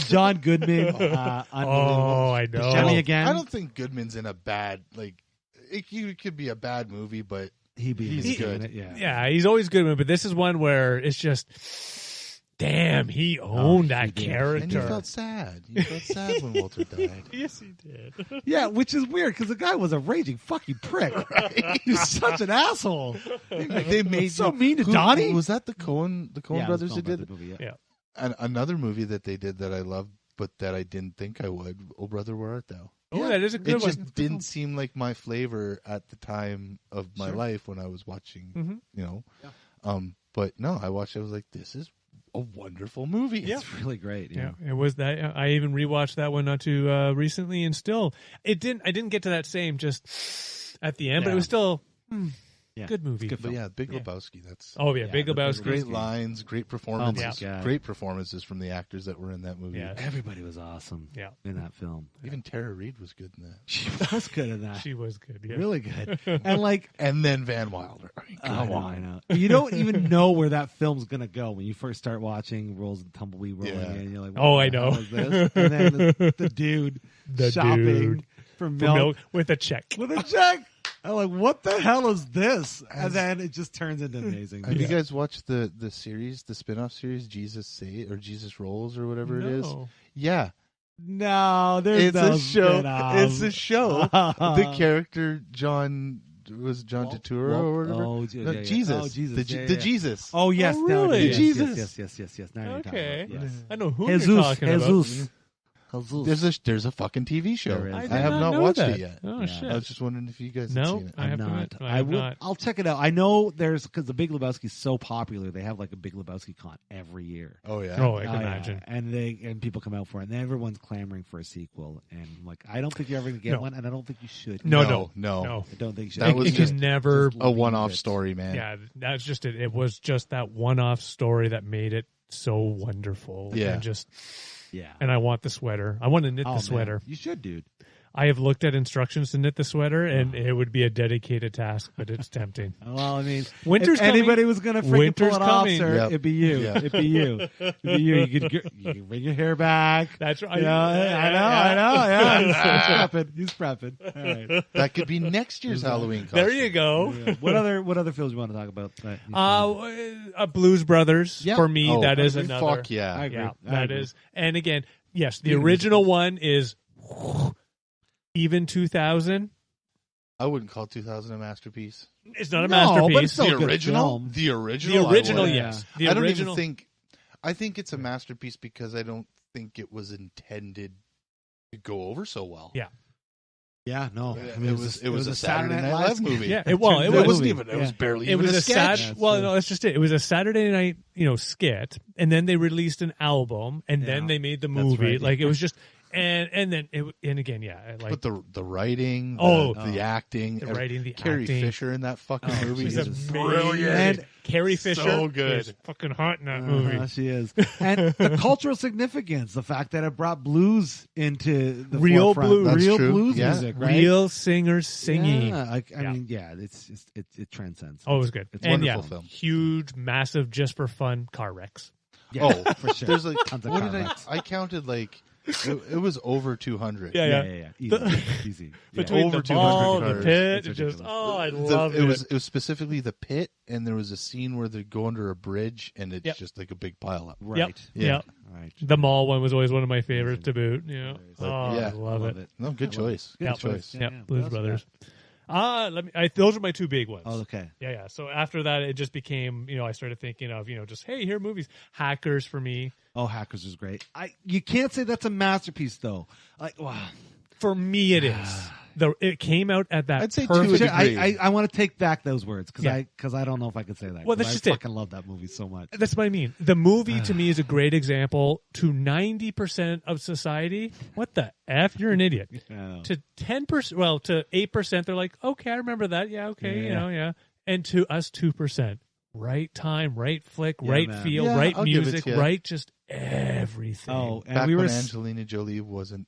John Goodman. Unbelievable. Oh, I know. Buscemi again. I don't think Goodman's in a bad it could be a bad movie, but He's good. in it, yeah. Yeah, he's always good, but this is one where it's just, damn, he owned that he did. character. and you felt sad. You felt sad when Walter died. Yes, he did. Yeah, which is weird because the guy was a raging fucking prick. He's such an asshole. They made so mean to Donnie. Was that the Coen brothers who did it? Movie, Yeah. And another movie that they did that I loved, but that I didn't think I would. Oh, Brother, Where Art Thou? Oh, that is a good It one. just didn't seem like my flavor at the time of my life when I was watching, Mhm. But no, I watched it. I was like, this is a wonderful movie. Yeah. It's really great. Yeah, it was that. I even rewatched that one not too recently, and still, it didn't. I didn't get to that same just at the end, but it was still good movie. Good But film. yeah, Big Lebowski. That's Oh yeah, Big the Big Lebowski. great lines, great performances, Oh my God. great performances from the actors that were in that movie. Yeah. Everybody was awesome Yeah. in that film. Even Tara Reid was good in that. She was good in that. She was good. Yeah. Really good. And like, And then Van Wilder. I mean, I know. You don't even know where that film's gonna go when you first start watching Rolls and Tumbleweed rolling Yeah. in. You're like, Oh, what I the know. hell is this? And then the dude The shopping dude. for For milk milk with a check. with a check. I'm like, what the hell is this? And then it just turns into amazing. Have you guys watched the series, the spin-off series, Jesus Say or Jesus Rolls or whatever it is? No. Yeah. No, there's It's no a show. spin-off. It's a show. The character John Turturro or whatever. No, Jesus. Oh, Jesus. The Jesus. Oh, yes. Oh, no, really? yes, Jesus. Yes. Now you're talking Okay. about it, yes. I know who you're talking about. There's a fucking TV show. There is. I, I did have not not know watched that. it yet. Oh Yeah. shit. I was just wondering if you guys had No, seen it. I have not. not. I I have would. not. I'll check it out. I know there's because the Big Lebowski's so popular. They have like a Big Lebowski con every year. Oh yeah. Oh, I can Oh, yeah. imagine. And people come out for it, and everyone's clamoring for a sequel. And like, I don't think you're ever gonna get No. one, and I don't think you should. No. I don't think you should. That was it just can never. a one-off it. story, man. Yeah, that's just it. It was just that one-off story that made it so wonderful. Yeah. And just. Yeah. And I want the sweater. I want to knit Oh, the man. sweater. You should, dude. I have looked at instructions to knit the sweater, and it would be a dedicated task, but it's tempting. Well, I mean, Winter's if anybody coming. was gonna freaking Winter's pull it off, coming. sir, Yep. it'd be you. Yep. It'd be you. It'd be you. You could bring your hair back. That's right. Yeah, I know. Yeah, he's prepping. All right. That could be next year's Halloween costume. There you go. Yeah. What other films you want to talk about? Blues Brothers Yeah. for me. Oh, that is I mean, another. Fuck yeah. I agree. Yeah, I that agree. is. And again, yes, the Even original one is even 2000. I wouldn't call 2000 a masterpiece. It's not a No, but masterpiece. it's still The a good original? film. The original? The original, I would. yes. The I don't original. even think... I think it's a masterpiece because I don't think it was intended to go over so well. Yeah. Yeah, no. Yeah, I mean, it was a Saturday Night Live movie. Yeah, It was. wasn't even. It was barely It even was a a sketch. sad. Well, no, that's just it. It was a Saturday night, skit, and then they released an album, and then Yeah. they made the That's movie. right. Like it was just, and then and again, like But the writing, Oh. the acting, the writing, the Carrie acting. Fisher in that fucking movie She's is amazing. brilliant. Carrie Fisher, So good. is fucking hot in that movie. She is. And the cultural significance, the fact that it brought blues into the Real forefront. blues. That's real true. blues Yeah. music, right? Real singers singing. Yeah, I Yeah. mean, yeah, it's just it transcends. Oh, it was good. It's and wonderful yeah, film. huge, massive, just for fun car wrecks. Yeah, Oh, for sure. There's like Tons of what car did wrecks. I counted like it was over 200. Yeah. Easy. Between Over the ball, 200 the cars. pit, It's it just ridiculous. I love it was specifically the pit, and there was a scene where they go under a bridge, and it's Yep. just like a big pile up. Right. Yeah. Right. The mall one was always one of my favorites to boot. Yeah. But, Oh, yeah, I love it. No, good choice. Good Yep. choice. Yeah, Yep. yeah. What Blues else you Brothers. Those are my two big ones. Oh, okay. Yeah. So after that, it just became, I started thinking of, just, hey, here are movies. Hackers for me. Oh, Hackers is great. You can't say that's a masterpiece though. Like, wow. For me, it is. It came out at that I'd say perfect. to a degree. I want to take back those words because Yeah. I don't know if I could say that. Well, 'cause that's just I it. fucking love that movie so much. That's what I mean. The movie to me is a great example to 90% of society. What the F? You're an idiot. Yeah. To 10%, well, to 8%, they're like, okay, I remember that. Yeah, okay, Yeah. And to us, 2%. Right time, right flick, Yeah, right man. feel, Yeah, right I'll give it music, to you. right just everything. Oh, and Back we were when Angelina Jolie wasn't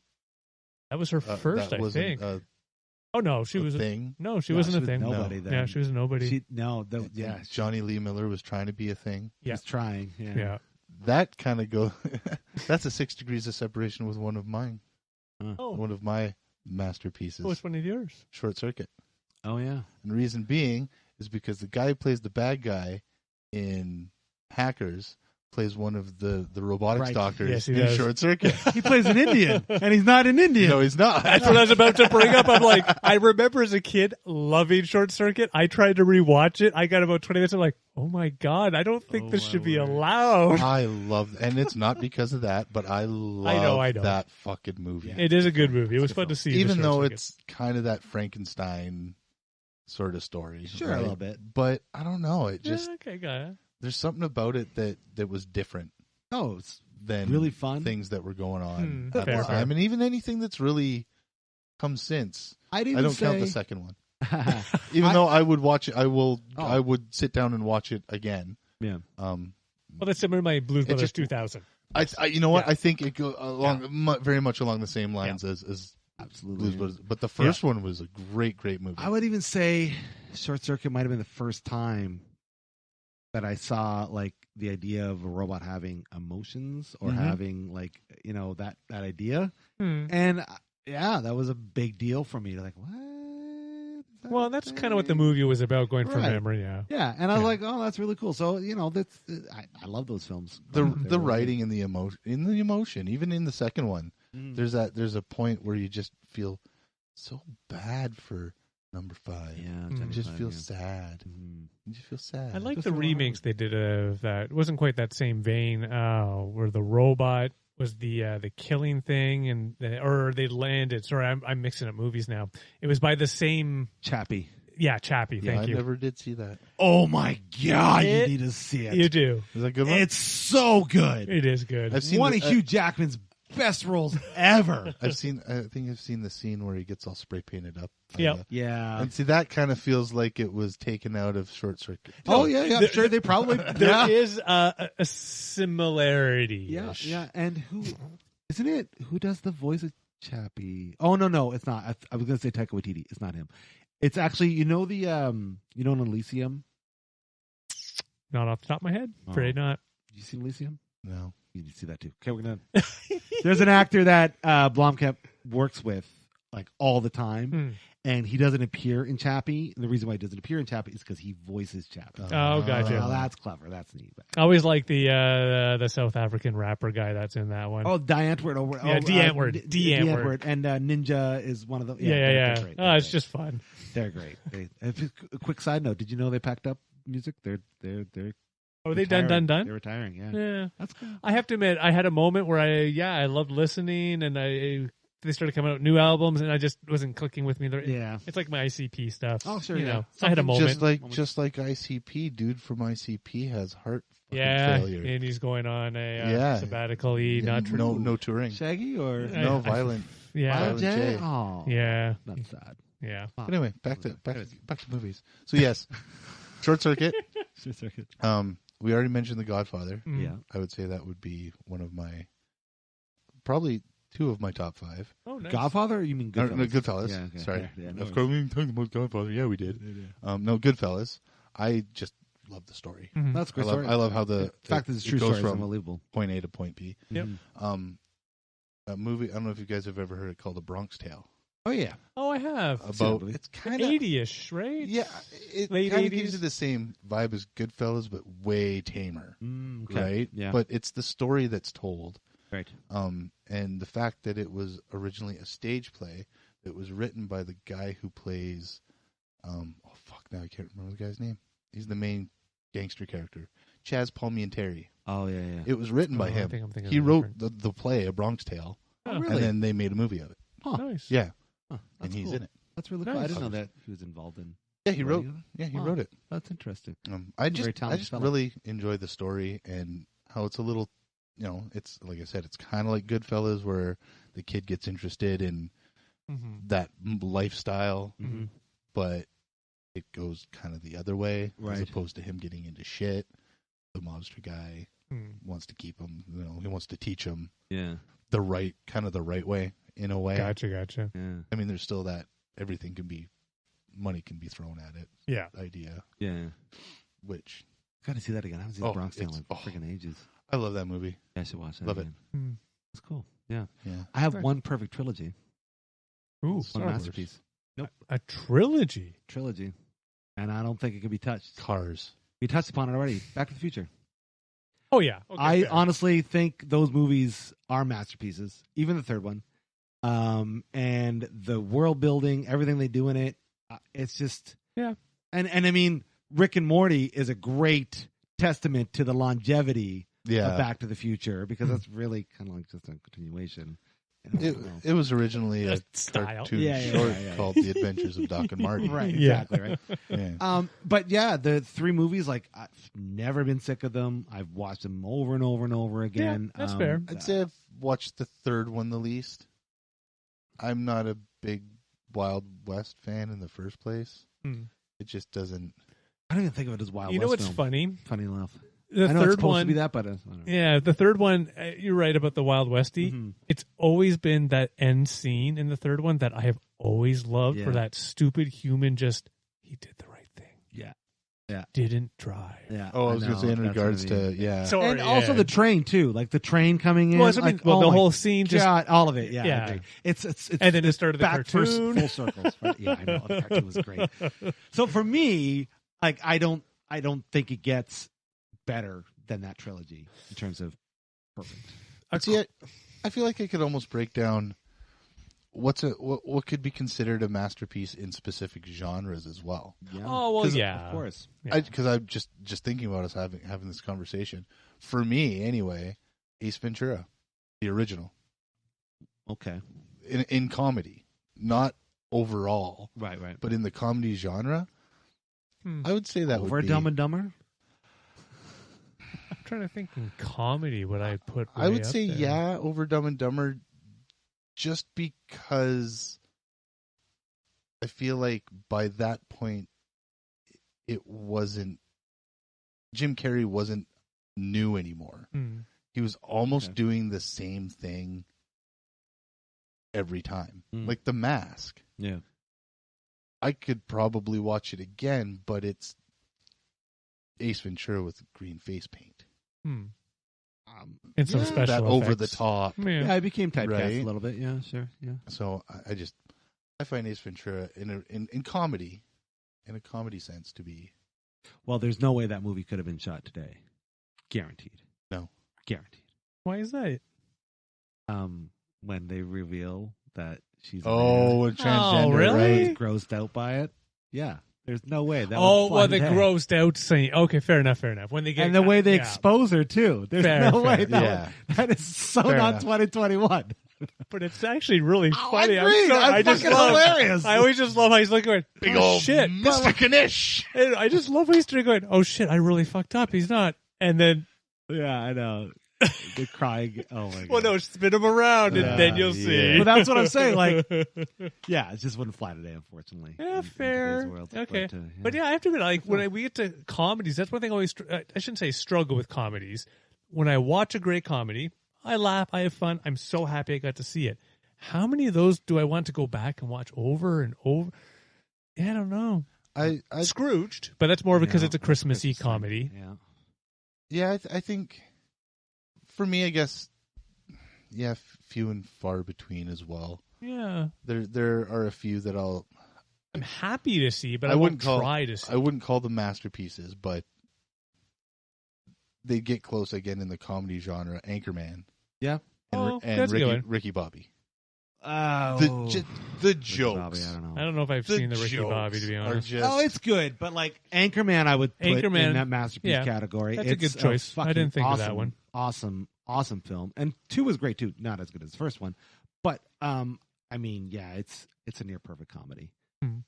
that was her first, that I wasn't think. a Oh, no, she was thing. No, she Yeah, wasn't she a was thing. nobody then. Yeah, she was a nobody. Yeah, Johnny Lee Miller was trying to be a thing. she was trying. Yeah. Yeah. That kind of go. That's a 6 degrees of separation with one of mine. Oh, One of my masterpieces. what's one of yours? Short Circuit. Oh yeah. And the reason being is because the guy who plays the bad guy in Hackers plays one of the robotics Right. doctors Yes, he in does. Short Circuit. He plays an Indian, and he's not an Indian. No, he's not. That's what I was about to bring up. I'm like, I remember as a kid loving Short Circuit. I tried to rewatch it. I got about 20 minutes. I'm like, oh my God, I don't think this my should be word. allowed. I love, and it's not because of that, but I love I know. that fucking movie. It is a good movie. It was fun to see. the Even Short though Circuit. it's kind of that Frankenstein sort of story. Sure, right? a little bit. But I don't know. It just, Yeah, okay, got it. there's something about it that was different Oh, it's than really fun. things that were going on Hmm, at fair, the fair. time. And even anything that's really come since. I'd I even don't say, count the second one. Even though I would watch it, I Oh. would sit down and watch it again. Yeah. Well, that's similar to my Blues Brothers just- 2000. I you know what? Yeah. I think it go along very much along the same lines as Absolutely. Blues Brothers. But the first one was a great movie. I would even say Short Circuit might have been the first time that I saw like the idea of a robot having emotions or Mhm. having like that idea, Hmm. and yeah, that was a big deal for me. Like, what? Is that Well, a that's kind thing? of what the movie was about, going from Right. memory. Yeah. Yeah, and I was Yeah. like, oh, that's really cool. So that's I love those films. the They're the really writing and the emotion, even in the second one, good. there's a point where you just feel so bad for number 5. Yeah, You just 25, feel yeah. sad. Mhm. You just feel sad. I like Just the a lot. remakes they did of that. It wasn't quite that same vein, where the robot was the killing thing, or they landed. Sorry, I'm mixing up movies now. It was by the same, Chappie. Chappie. Yeah, Thank I you. never did see that. Oh my God, you It- need to see it. You do. Is that a good one? It's so good. It is good. I've seen One the- of Hugh Jackman's best roles ever. I think I've seen the scene where he gets all spray painted up. Yep. Yeah. And see, that kind of feels like it was taken out of Short Circuit. Oh yeah. I'm sure they probably. There is a similarity. Yeah, yeah. And who isn't it? Who does the voice of Chappie? Oh no, it's not. I was gonna say Taika Waititi. It's not him. It's actually in Elysium. Not off the top of my head. Oh. Afraid not. Did you see Elysium? No. You need to see that too. Okay, we're done. There's an actor that Blomkamp works with like all the time, and he doesn't appear in Chappie. And the reason why he doesn't appear in Chappie is because he voices Chappie. Oh, gotcha. Oh, that's clever. That's neat. I always like the South African rapper guy that's in that one. Oh, Die Antwoord. Yeah, D. Antwoord. D. Antwoord. And Ninja is one of them. yeah. They're great. Oh, it's just fun. They're great. A quick side note: did you know they packed up music? They're Oh, they retiring. done? They're retiring. Yeah, Yeah. that's cool. I have to admit, I had a moment where I loved listening, and they started coming out with new albums, and I just wasn't clicking with me. Yeah. It's like my ICP stuff. Oh, sure, You yeah. know, I had a moment. Just like ICP, dude from ICP has heart yeah, failure. and he's going on a Yeah. sabbatical. Yeah, Not no touring. Shaggy or No violent. Yeah, Violent J. Oh, yeah, that's sad. yeah. But anyway, back to movies. So yes, Short Circuit. We already mentioned The Godfather. Mm. Yeah. I would say that would be one of my, probably 2 of my top 5. Oh, nice. Godfather? Or you mean Goodfellas? No, Goodfellas. Yeah, okay. Sorry. Yeah, no Of course, we talking about Godfather. Yeah, we did. No, Goodfellas. I just love the story. Mhm. That's a great I love, story. I love how the fact that it's it true goes story is from unbelievable. point A to point B. Yep. A movie. I don't know if you guys have ever heard it called The Bronx Tale. Oh yeah, Oh, I have. About movie. it's kind of 80-ish, right? yeah. It Late kind of 80s? gives you the same vibe as Goodfellas, but way tamer, right? Yeah, But it's the story that's told. right. And the fact that it was originally a stage play that was written by the guy who plays, now I can't remember the guy's name. He's the main gangster character, Chaz Palminteri. Oh yeah. It was written by I him. think I'm thinking He of a wrote different- the play, A Bronx Tale, Oh, really? and then they made a movie of it. Huh. Nice. Yeah, Huh, and that's he's cool. in it. That's really cool. Nice. I didn't know that he was involved in. Yeah, he wrote. writing Yeah, he Wow. wrote it. it. That's interesting. I a very just talented fellow. really enjoy the story and how it's a little, it's like I said, it's kind of like Goodfellas where the kid gets interested in Mhm. that lifestyle, Mm-hmm. but it goes kind of the other way as Right. opposed to him getting into shit. The mobster guy Hmm. wants to keep him, he wants to teach him Yeah, the right way in a way. Gotcha. yeah, I mean, there's still that money can be thrown at it Yeah. idea, yeah. which Got to see that again. I haven't seen Oh, Bronx Tale in it's- freaking ages. I love that movie. Yeah, I should watch that. Love it. again. Hmm. That's cool. Yeah, Yeah. I have Nice. one perfect trilogy, Ooh, one Star Wars. masterpiece a trilogy. trilogy, and I don't think it could be touched. Cars. We touched upon it already. Back to the Future. Oh yeah. Okay, I fair. honestly think those movies are masterpieces, even the third one. And the world building, everything they do in it, it's just Yeah. And I mean, Rick and Morty is a great testament to the longevity Yeah. of Back to the Future because that's really kind of like just a continuation. I don't know. It was originally a Style. cartoon Yeah, short yeah. called The Adventures of Doc and Marty. Right, Yeah. exactly, right. Yeah. But yeah, the three movies, like I've never been sick of them. I've watched them over and over and over again. that's fair. I'd say I've watched the third one the least. I'm not a big Wild West fan in the first place. Hmm. It just doesn't. I don't even think of it as Wild You know West what's film. funny? Funny enough. The I know it's third supposed one. to be that, but I don't know. Yeah, the third one. You're right about the Wild Westy. Mhm. It's always been that end scene in the third one that I have always loved Yeah. for that stupid human. Just he did the right thing. Yeah. Yeah. Didn't drive. Yeah. Oh, I was going to say in that's regards what I mean. to yeah. So- and yeah. also the train too, like the train coming in. Well, that's what I mean. like, Well, oh the my whole scene just. God, all of it. Yeah, Yeah. I agree. It's And then it started the back first cartoon. full circles. Right? Yeah, I know the cartoon was great. So for me, like I don't think it gets better than that trilogy in terms of perfect. See, I feel like I could almost break down what could be considered a masterpiece in specific genres as well. Yeah. Oh well, 'Cause, yeah, Of course. Yeah. Because I'm just thinking about us having this conversation. For me, anyway, Ace Ventura, the original, Okay. in comedy, not overall, Right. but in the comedy genre, Hmm. I would say that Over would be. Dumb and Dumber. I'm trying to think in comedy what I put. I way would up say there. yeah, over Dumb and Dumber, just because I feel like by that point, Jim Carrey wasn't new anymore. Hmm. He was almost Okay. doing the same thing every time. Mm. Like The Mask. Yeah. I could probably watch it again, but it's Ace Ventura with green face paint. Hmm. And some yeah, special That over the effects. top. Yeah. Yeah, I became typecast Right. a little bit. Yeah, sure. Yeah. So I find Ace Ventura in comedy, in a comedy sense, to be Well, there's no way that movie could have been shot today. Guaranteed. No. Guaranteed. Why is that? When they reveal that she's a a man, transgender, really? right? grossed out by it. Yeah. There's no way that. Oh, would fly well, the today. grossed out scene. Okay, fair enough. When they get And the way they yeah. expose her too. There's Fair, no way fair. that Yeah. that is so Fair not enough. 2021. But it's actually really Oh, funny. I agree. I That's just fucking love, hilarious. I always just love how he's looking going, Big oh, old shit. Mr. Knish. And I just love how he's going, oh shit, I really fucked up. He's not. And then, Yeah, I know. They're crying. Oh my god. well, no, spin him around and then you'll see. Well, that's what I'm saying. Like, yeah, it just wouldn't fly today, unfortunately. Yeah, in fair. today's world. Okay. But, But yeah, I have to admit, like, when we get to comedies, that's one thing I always, I shouldn't say struggle with comedies. When I watch a great comedy, I laugh, I have fun. I'm so happy I got to see it. How many of those do I want to go back and watch over and over? Yeah, I don't know. I Scrooged, but that's more because Yeah, it's a that's Christmassy Christmas comedy. thing. yeah, I think for me, I guess, few and far between as well. Yeah. There are a few that I'm happy to see, but I wouldn't won't try to see. I wouldn't call them masterpieces, but they get close again in the comedy genre. Anchorman. Yeah. Oh, that's a good one. Ricky Bobby. Oh, The Ricky jokes. Bobby, I don't know. I don't know if I've The seen the Ricky jokes Bobby, to be are honest. just- Oh, it's good, but like Anchorman, I would put Anchorman, in that masterpiece yeah, category. that's a It's good choice. I fucking didn't think of awesome, that one. Awesome film, and 2 was great too. Not as good as the first one, but I mean, yeah, it's a near perfect comedy,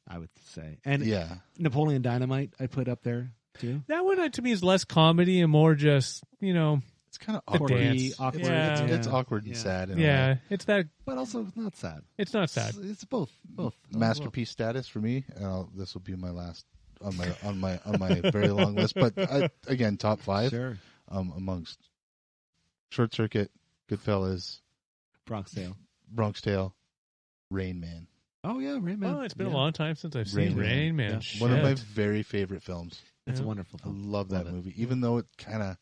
I would say. And Yeah. Napoleon Dynamite, I put up there too. That one, to me, is less comedy and more just, It's kind of The awkward. dance. Awkward. Yeah. It's Yeah. awkward and Yeah. sad. In a yeah, way. it's that. But also not sad. It's not sad. It's both. Masterpiece status for me. This will be my last on my very long list. But again, top 5 Sure. amongst Short Circuit, Goodfellas, Bronx Tale. Bronx Tale, Rain Man. Oh yeah, Rain Man. Oh, it's been Yeah. a long time since I've seen Rain Man. Yeah. One of my Shit. very favorite films. It's a Yeah. wonderful I film. love that Love it. movie, even though it kind of,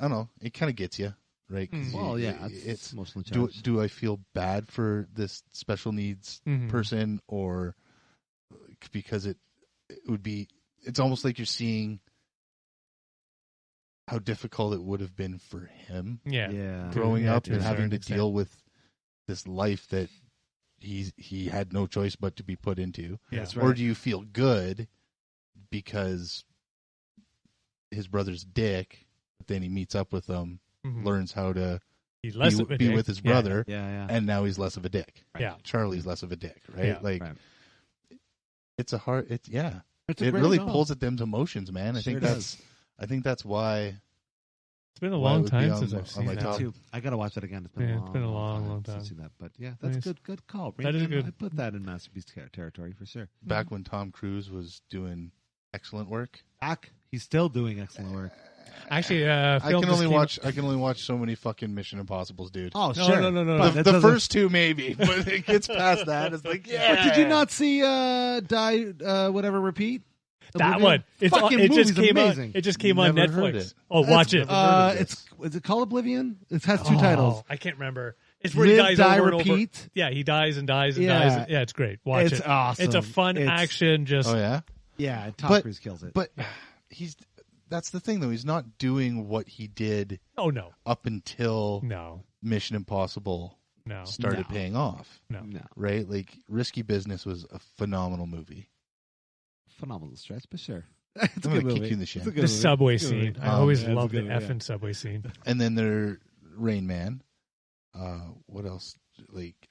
I don't know, it kind of gets you, right? 'Cause Well, yeah, it's emotionally do charged. do I feel bad for this special needs Mhm. person, or because it would be? It's almost like you're seeing how difficult it would have been for him Yeah. Yeah. growing Yeah, up to a and having certain to extent. deal with this life that he had no choice but to be put into. Yeah. That's Or right. do you feel good because his brother's dick, but then he meets up with them, Mhm. learns how to He's less of a be dick. with his Yeah. brother, Yeah. and now he's less of a dick. Yeah. Charlie's less of a dick, right? Yeah. Like Right. it's a hard. It's yeah. It's a It great really film. pulls at them emotions, man. I Sure think does. that's why. It's been a Why long would be time on since my- I've on seen my that. top. Too. I gotta watch that again. It's been Yeah, a it's long, been a long since time. I've seen that. But yeah, that's Nice. good call. That is a good- I put that in masterpiece territory for sure. Back when Tom Cruise was doing excellent work, He's still doing excellent work. Actually, I film can just only came- watch. I can only watch so many fucking Mission Impossibles, dude. Oh, No, sure. no. But the that doesn't- first 2 maybe, but it gets past that. It's like, yeah. But did you not see whatever repeat? That Oblivion? one. It Fucking just movie's came amazing. out. It just came on Never heard Netflix. it. Oh, watch it. Never heard of It's is it called Oblivion? It has 2 Oh, titles. I can't remember. It's where he Live, dies Die, over and over. Repeat. Yeah, he dies and dies and Yeah. dies. Yeah, it's great. Watch It's it. awesome. It's a fun It's- action. Just Oh yeah. Yeah, Tom But- Cruise kills it. But that's the thing though. He's not doing what he did oh no, up until no, Mission Impossible no, started No. paying off. no. no, Right? Like Risky Business was a phenomenal movie. phenomenal stretch, but sure, it's a I'm good gonna kick movie. you in the shin. It's a good The movie. subway It's a good scene. movie. I always Yeah, it's a love the good movie, yeah. effing subway scene. And then there Rain Man. What else? Like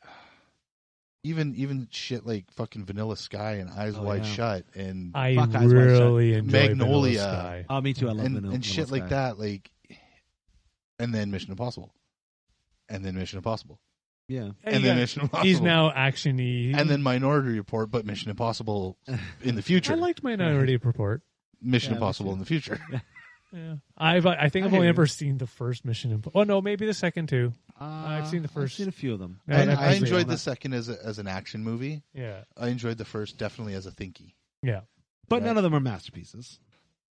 even shit like fucking Vanilla Sky and Eyes Oh, Wide yeah. Shut and I Fuck, Eyes Wide really enjoy Magnolia. Vanilla Sky. Oh, me too. I love and Vanilla shit Sky. like that. Like, and then Mission Impossible, and then Mission Impossible, Yeah, and then Mission Impossible. He's now actiony. and then Minority Report, but Mission Impossible in the future. I liked Minority Report. Mission Yeah, me Impossible too. in the future. Yeah, I think I I've hear only you. ever seen the first Mission Impossible. Oh no, maybe the second too. I've seen the I've first. seen a few of them. Yeah, And that I was enjoyed on the that. second as an action movie. Yeah, I enjoyed the first definitely as a thinky. yeah. But Right. none of them are masterpieces.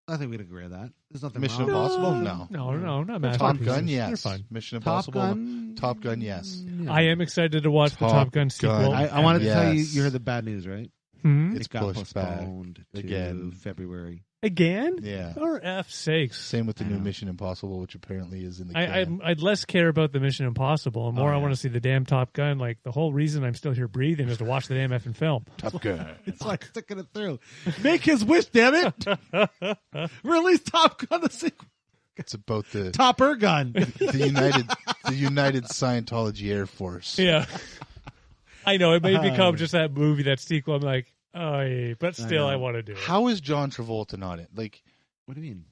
I think we'd agree with that. There's nothing Mission wrong. Impossible? with No. no, not Top masterpieces. Gun, They're yes. fine. Mission Top Impossible, Gun. Top Gun, yes. Yeah. I am excited to watch the Top Top Gun Gun. sequel. I wanted to tell you. Yes. You heard the bad news, right? Hmm? It's It got pushed back postponed to again. February. Again? Yeah. For F's sakes. Same with the I new know. Mission Impossible, which apparently is in the I, can. I'd less care about the Mission Impossible, and more I yeah. want to see the damn Top Gun. Like, the whole reason I'm still here breathing is to watch the damn effing film. Top Gun. It's like sticking it through. Make his wish, damn it! Release Top Gun the sequel. It's about the Topper Gun. the United Scientology Air Force. Yeah. I know, it may become just that movie, that sequel. I'm like, oh, yeah, but still, know. I want to do it. How is John Travolta not in? Like, What do you mean?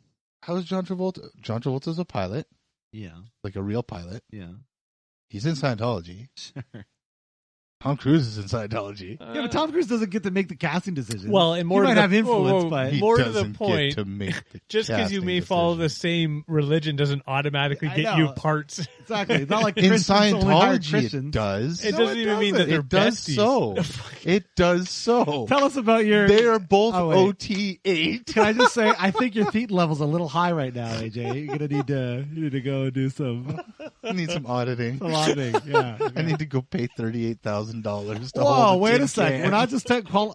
how is John Travolta? John Travolta's a pilot, Yeah, like a real pilot. yeah. He's in Scientology. Sure. Tom Cruise is in Scientology. Yeah, but Tom Cruise doesn't get to make the casting decisions. Well, and more he to might the- have influence, whoa, but He more to the doesn't point, get to make the just because you casting may follow the decision. same religion doesn't automatically I get you know. parts. exactly, it's not like In Christians only hire Scientology, Christians. it does. It No, doesn't it even mean doesn't. that they're It does besties. so. It does so. Tell us about your. They are both Oh, wait. OT8. Can I just say, I think your thetan level's a little high right now, AJ. You're gonna need to go and do some I need some auditing. auditing. Yeah. I need to go pay $38,000 to Whoa, hold wait tin a second. can. We're not just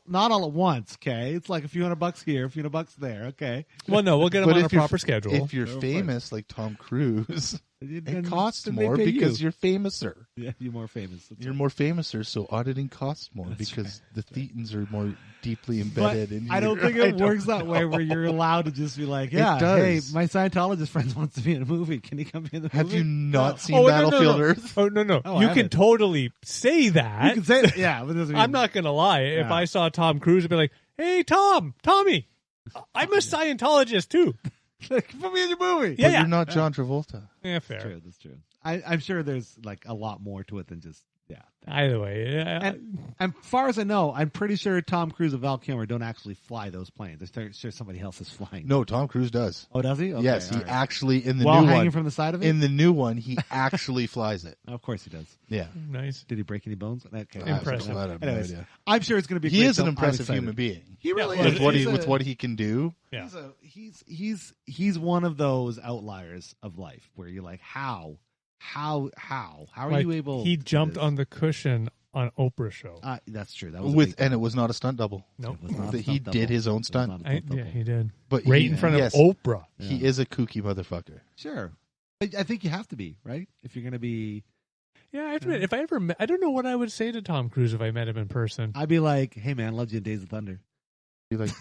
not all at once, okay? It's like a few $100 here, a few $100 there, okay? Well, no, we'll get them But on a if you're- proper schedule. If you're Go for famous like Tom Cruise, Then- it costs then they more pay because you. you're famouser. Yeah, you're more famous. That's You're right. more famouser, so auditing costs more That's because the thetans are more deeply But embedded in you. I don't think it works that way where you're allowed to just be like, yeah, does. hey, my Scientologist friend wants to be in a movie. Can he come be in the movie? Have you not seen Oh, no, Battlefield no. Earth? Oh, no. Oh, I you can haven't. totally say that. You can say that. Yeah, but it doesn't mean, I'm not going to lie. If Yeah. I saw Tom Cruise, I'd be like, hey, Tommy, I'm a Scientologist too. put me in your movie. Yeah, But you're not John Travolta. Yeah, That's fair. true. That's true. I'm sure there's like a lot more to it than just, yeah. Either way. Yeah. And as far as I know, I'm pretty sure Tom Cruise and Val Kilmer don't actually fly those planes. I'm sure somebody else is flying. No, Tom Cruise does. Oh, does he? Okay, Yes, he all right. actually in the While new hanging one. from the side of it? In the new one, he actually flies it. Of course he does. Yeah, Nice. Did he break any bones? Okay. Impressive. I have no Anyways, idea. I'm sure it's going to be. A He great is an film. I'm impressive excited. human being. He really Yeah, is. With what He's with what he can do. Yeah. He's one of those outliers of life where you're like, how are Like, you able? he to do jumped this? on the cushion on Oprah's show. That's true. That was a With big and it one. was not a stunt double. Nope. It was not a That he stunt double. did his own It was stunt. not a stunt Yeah, double. he did. But Right he, in front yes, of Oprah. he Yeah. is a kooky motherfucker. Sure. I think you have to be right if you're going to be. Yeah, I have to admit, if I ever met, I don't know what I would say to Tom Cruise if I met him in person. I'd be like, "Hey man, loved you in Days of Thunder." Be like,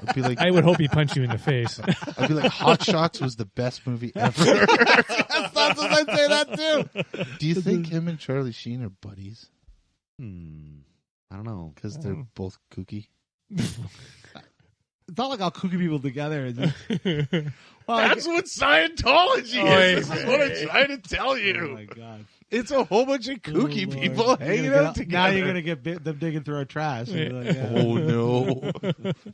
I'd be like, I would hope he punched you in the face. I'd be like, Hot Shots was the best movie ever. That's not I say that too. Do you think him and Charlie Sheen are buddies? I don't know. Because they're both kooky. It's not like I'll kooky people together. And just, well, That's what Scientology is. This is what I'm trying to tell oh you. my god. It's a whole bunch of kooky Oh, Lord. people You're hanging gonna out get- together. Now you're gonna get them digging through our trash. And be like, yeah. Oh no!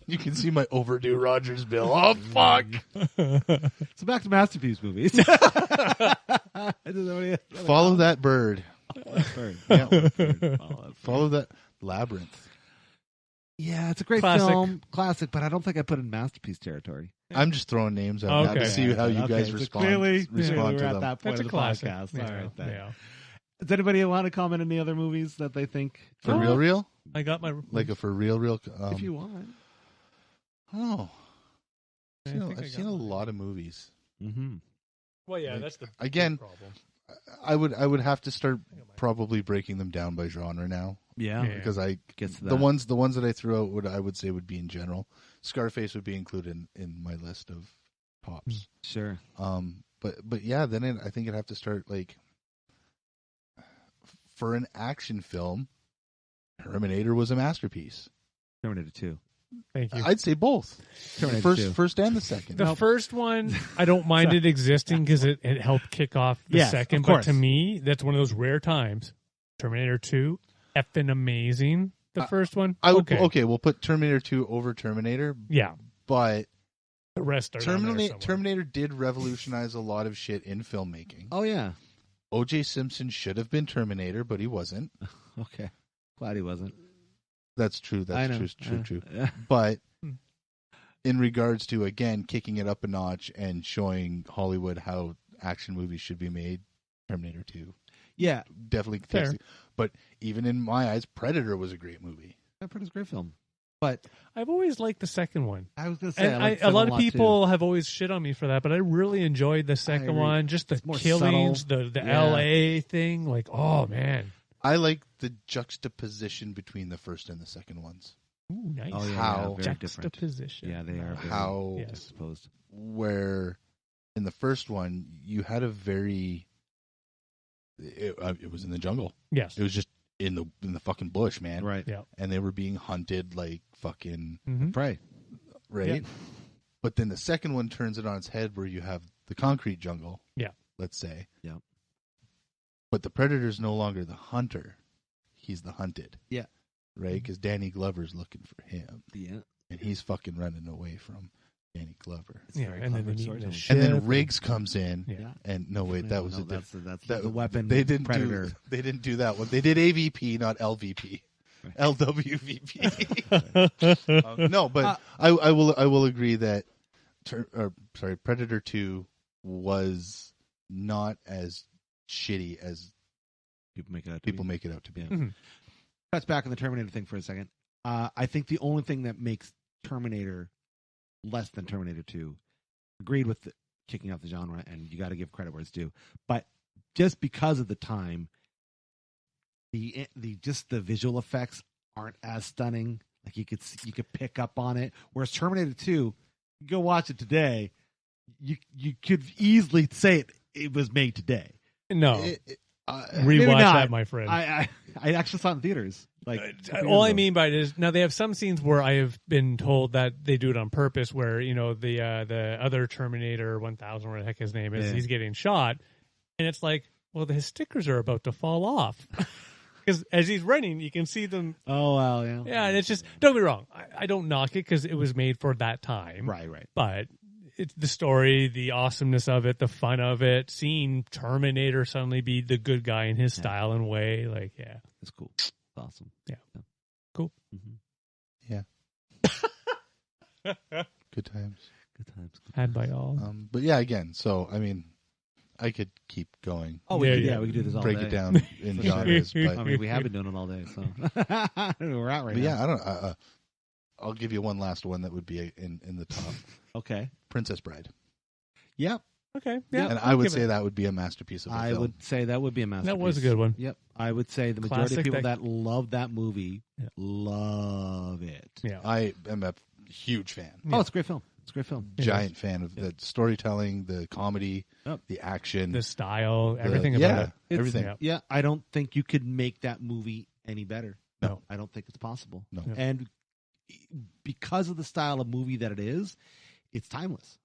You can see my overdue Rogers bill. Oh fuck! So back to masterpiece movies. Follow that bird. Yeah. Follow Follow that labyrinth. Yeah, it's a great Classic. film, classic, but I don't think I put it in masterpiece territory. I'm just throwing names out now Okay. to see how you guys so respond. clearly respond we're to at them. that point That's of a the classic. podcast. Yeah, All right, then. yeah. Does anybody want to comment on any other movies that they think? For real? I got my. Like a for real? If you want. Oh, I I've seen, think I I've got seen a mine. lot of movies. Mm-hmm. Well, yeah, that's the Again, problem. I would have to start probably breaking them down by genre now Yeah. Yeah. because I Gets to the that. ones that I threw out I would say would be in general. Scarface would be included in my list of tops. Sure. But yeah, then I think I'd have to start like for an action film. Terminator was a masterpiece. Terminator 2. Thank you. I'd say both. Terminator 2. First and the second. The first one, I don't mind it existing because it helped kick off the Yes, second. of But course. to me, that's one of those rare times. Terminator 2, effing amazing. The first one, I would okay. We'll put Terminator 2 over Terminator, Yeah, but the rest are down there somewhere. Terminator did revolutionize a lot of shit in filmmaking. Oh, yeah. O.J. Simpson should have been Terminator, but he wasn't. Okay. Glad he wasn't. That's true. I That's know. true. Yeah. But Hmm. in regards to, again, kicking it up a notch and showing Hollywood how action movies should be made, Terminator 2 Yeah. definitely Fair. takes it. But even in my eyes, Predator was a great movie. That was a great film. But I've always liked the second one. I was going to say, And I like a lot Seven of people have always shit on me for that, but I really enjoyed the second agree. one. Just the It's more killings, subtle. the Yeah. LA thing. Like, oh, man. I like the juxtaposition between the first and the second ones. Ooh, nice. Oh, yeah, How- very different. Juxtaposition. Yeah, they are very How Yes. juxtaposed. where in the first one you had a very it was in the jungle. Yes. It was just in the fucking bush, man. Right. Yeah. And they were being hunted like fucking Mm-hmm. Prey. right. But then the second one turns it on its head where you have the concrete jungle. Yeah. Let's say. Yeah. But the predator's no longer the hunter. he's the hunted. Yeah. Right? Because Danny Glover's looking for him. Yeah. And he's fucking running away from Danny Glover. Yeah, and then they meet in the ship. And then Riggs comes in. Yeah. And no, wait, that was that's the weapon. They didn't Predator. They didn't do that one. They did AVP, not LVP. Right. LWVP. No, but I will agree that Predator 2 was not as shitty as people make it out to be. Yeah. Mm-hmm. Touch back on the Terminator thing for a second. I think the only thing that makes Terminator less than Terminator 2, agreed with kicking off the genre, and you got to give credit where it's due. But just because of the time, the visual effects aren't as stunning. Like you could pick up on it. Whereas Terminator 2, you go watch it today, you could easily say it was made today. No. Maybe Rewatch not. that, my friend. I actually saw it in theaters. Like all I mean by it is now they have some scenes where I have been told that they do it on purpose, where the other Terminator 1000, whatever the heck his name is, he's getting shot, and it's like, well, his stickers are about to fall off because as he's running, you can see them. Oh wow, yeah, yeah, and it's just, don't be wrong, I don't knock it because it was made for that time, right, but. It's the story, the awesomeness of it, the fun of it, seeing Terminator suddenly be the good guy in his style and way. Like, yeah. It's cool. It's awesome. Yeah. Cool. Mm-hmm. Yeah. Good times. Had by all. But yeah, again, so, I mean, I could keep going. Oh, we could do this all break day. it down in genres. But, I mean, we have been doing it all day, so we're out right now. Yeah, I don't. I'll give you one last one that would be in the top. Okay, Princess Bride. Yep. Okay. Yeah. And I would say that would be a masterpiece of a film. I would say that would be a masterpiece. That was a good one. Yep. I would say the majority of Classic people that love that movie Yeah. love it. Yeah. I am a huge fan. Oh, it's a great film. It's a great film. Giant fan of the storytelling, the comedy, the action, The style, everything about it. Everything. Yeah. Yeah, I don't think you could make that movie any better. No. I don't think it's possible. No. Yeah. And because of the style of movie that it is, it's timeless.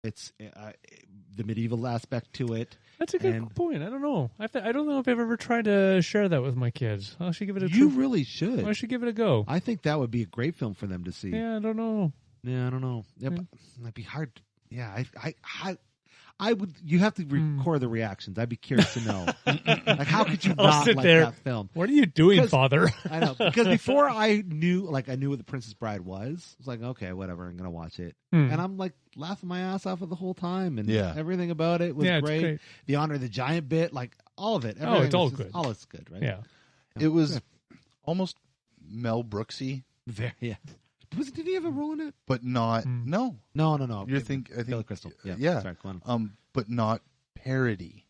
It's the medieval aspect to it. That's a good point. I don't know. I don't know if I've ever tried to share that with my kids. I should give it a You really should. I should give it a go. I think that would be a great film for them to see. Yeah, I don't know. Yeah, I don't know. Yeah, but that'd be hard. Yeah, I would. You have to record the reactions. I'd be curious to know. Like, how could you not sit like there. that film? What are you doing, Father? I know, because before I knew what The Princess Bride was. I was like, okay, whatever, I'm gonna watch it, and I'm like laughing my ass off of the whole time, and everything about it was great. The Honor of the Giant bit, like all of it. It's all good. All it's good, right? Yeah. It was almost Mel Brooksy, Very. Did he have a role in it? but not. No, No. I think Billy Crystal. yeah. Sorry, go on. But not parody.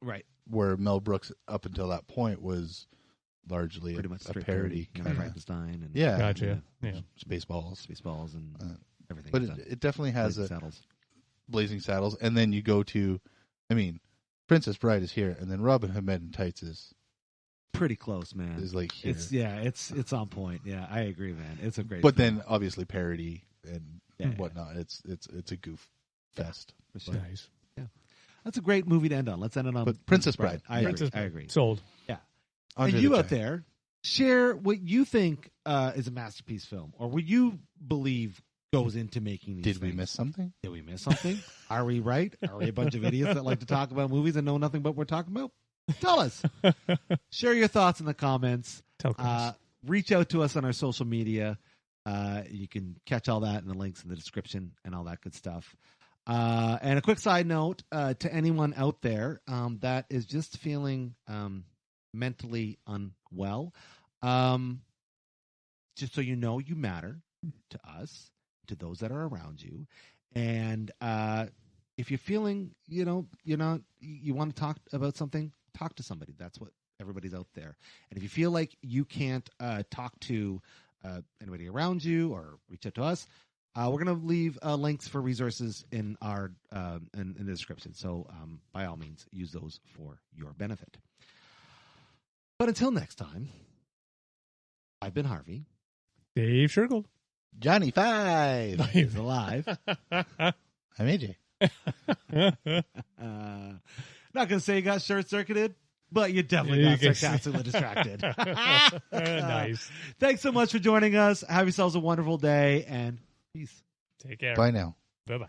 Right. Where Mel Brooks up until that point was largely Pretty much a straight parody kind kind of. Frankenstein and Yeah. Gotcha. Yeah. Spaceballs. and everything. But He's done. it definitely has Blazing Saddles. Blazing Saddles, and then you go to, I mean, Princess Bride is here, and then Robin Hood Men in Tights is Pretty close, man. like here. It's on point. Yeah, I agree, man. It's a great. But film. then obviously parody and Yeah. whatnot. It's a goof fest. For sure. Nice. Yeah, that's a great movie to end on. Let's end it on. But Princess Bride. I Princess agree. Bride. I agree. Sold. Yeah. Andre And you the out Giant. there, share what you think is a masterpiece film, or what you believe goes into making these. Did we things. miss something? Did we miss something? Are we right? Are we a bunch of idiots that like to talk about movies and know nothing about what we're talking about? Tell us. Share your thoughts in the comments. Tell Chris. Reach out to us on our social media. You can catch all that in the links in the description and all that good stuff. And a quick side note to anyone out there that is just feeling mentally unwell, just so you know, you matter to us, to those that are around you. And if you're feeling, you want to talk about something, talk to somebody. That's what everybody's out there. And if you feel like you can't talk to anybody around you or reach out to us, we're going to leave links for resources in our in the description. So by all means, use those for your benefit. But until next time, I've been Harvey. Dave Shergold. Johnny Five. He's alive. I'm AJ. Not going to say he got short-circuited. but you definitely You got can- sarcastically distracted. Nice. Thanks so much for joining us. Have yourselves a wonderful day, and peace. Take care. Bye now. Bye-bye.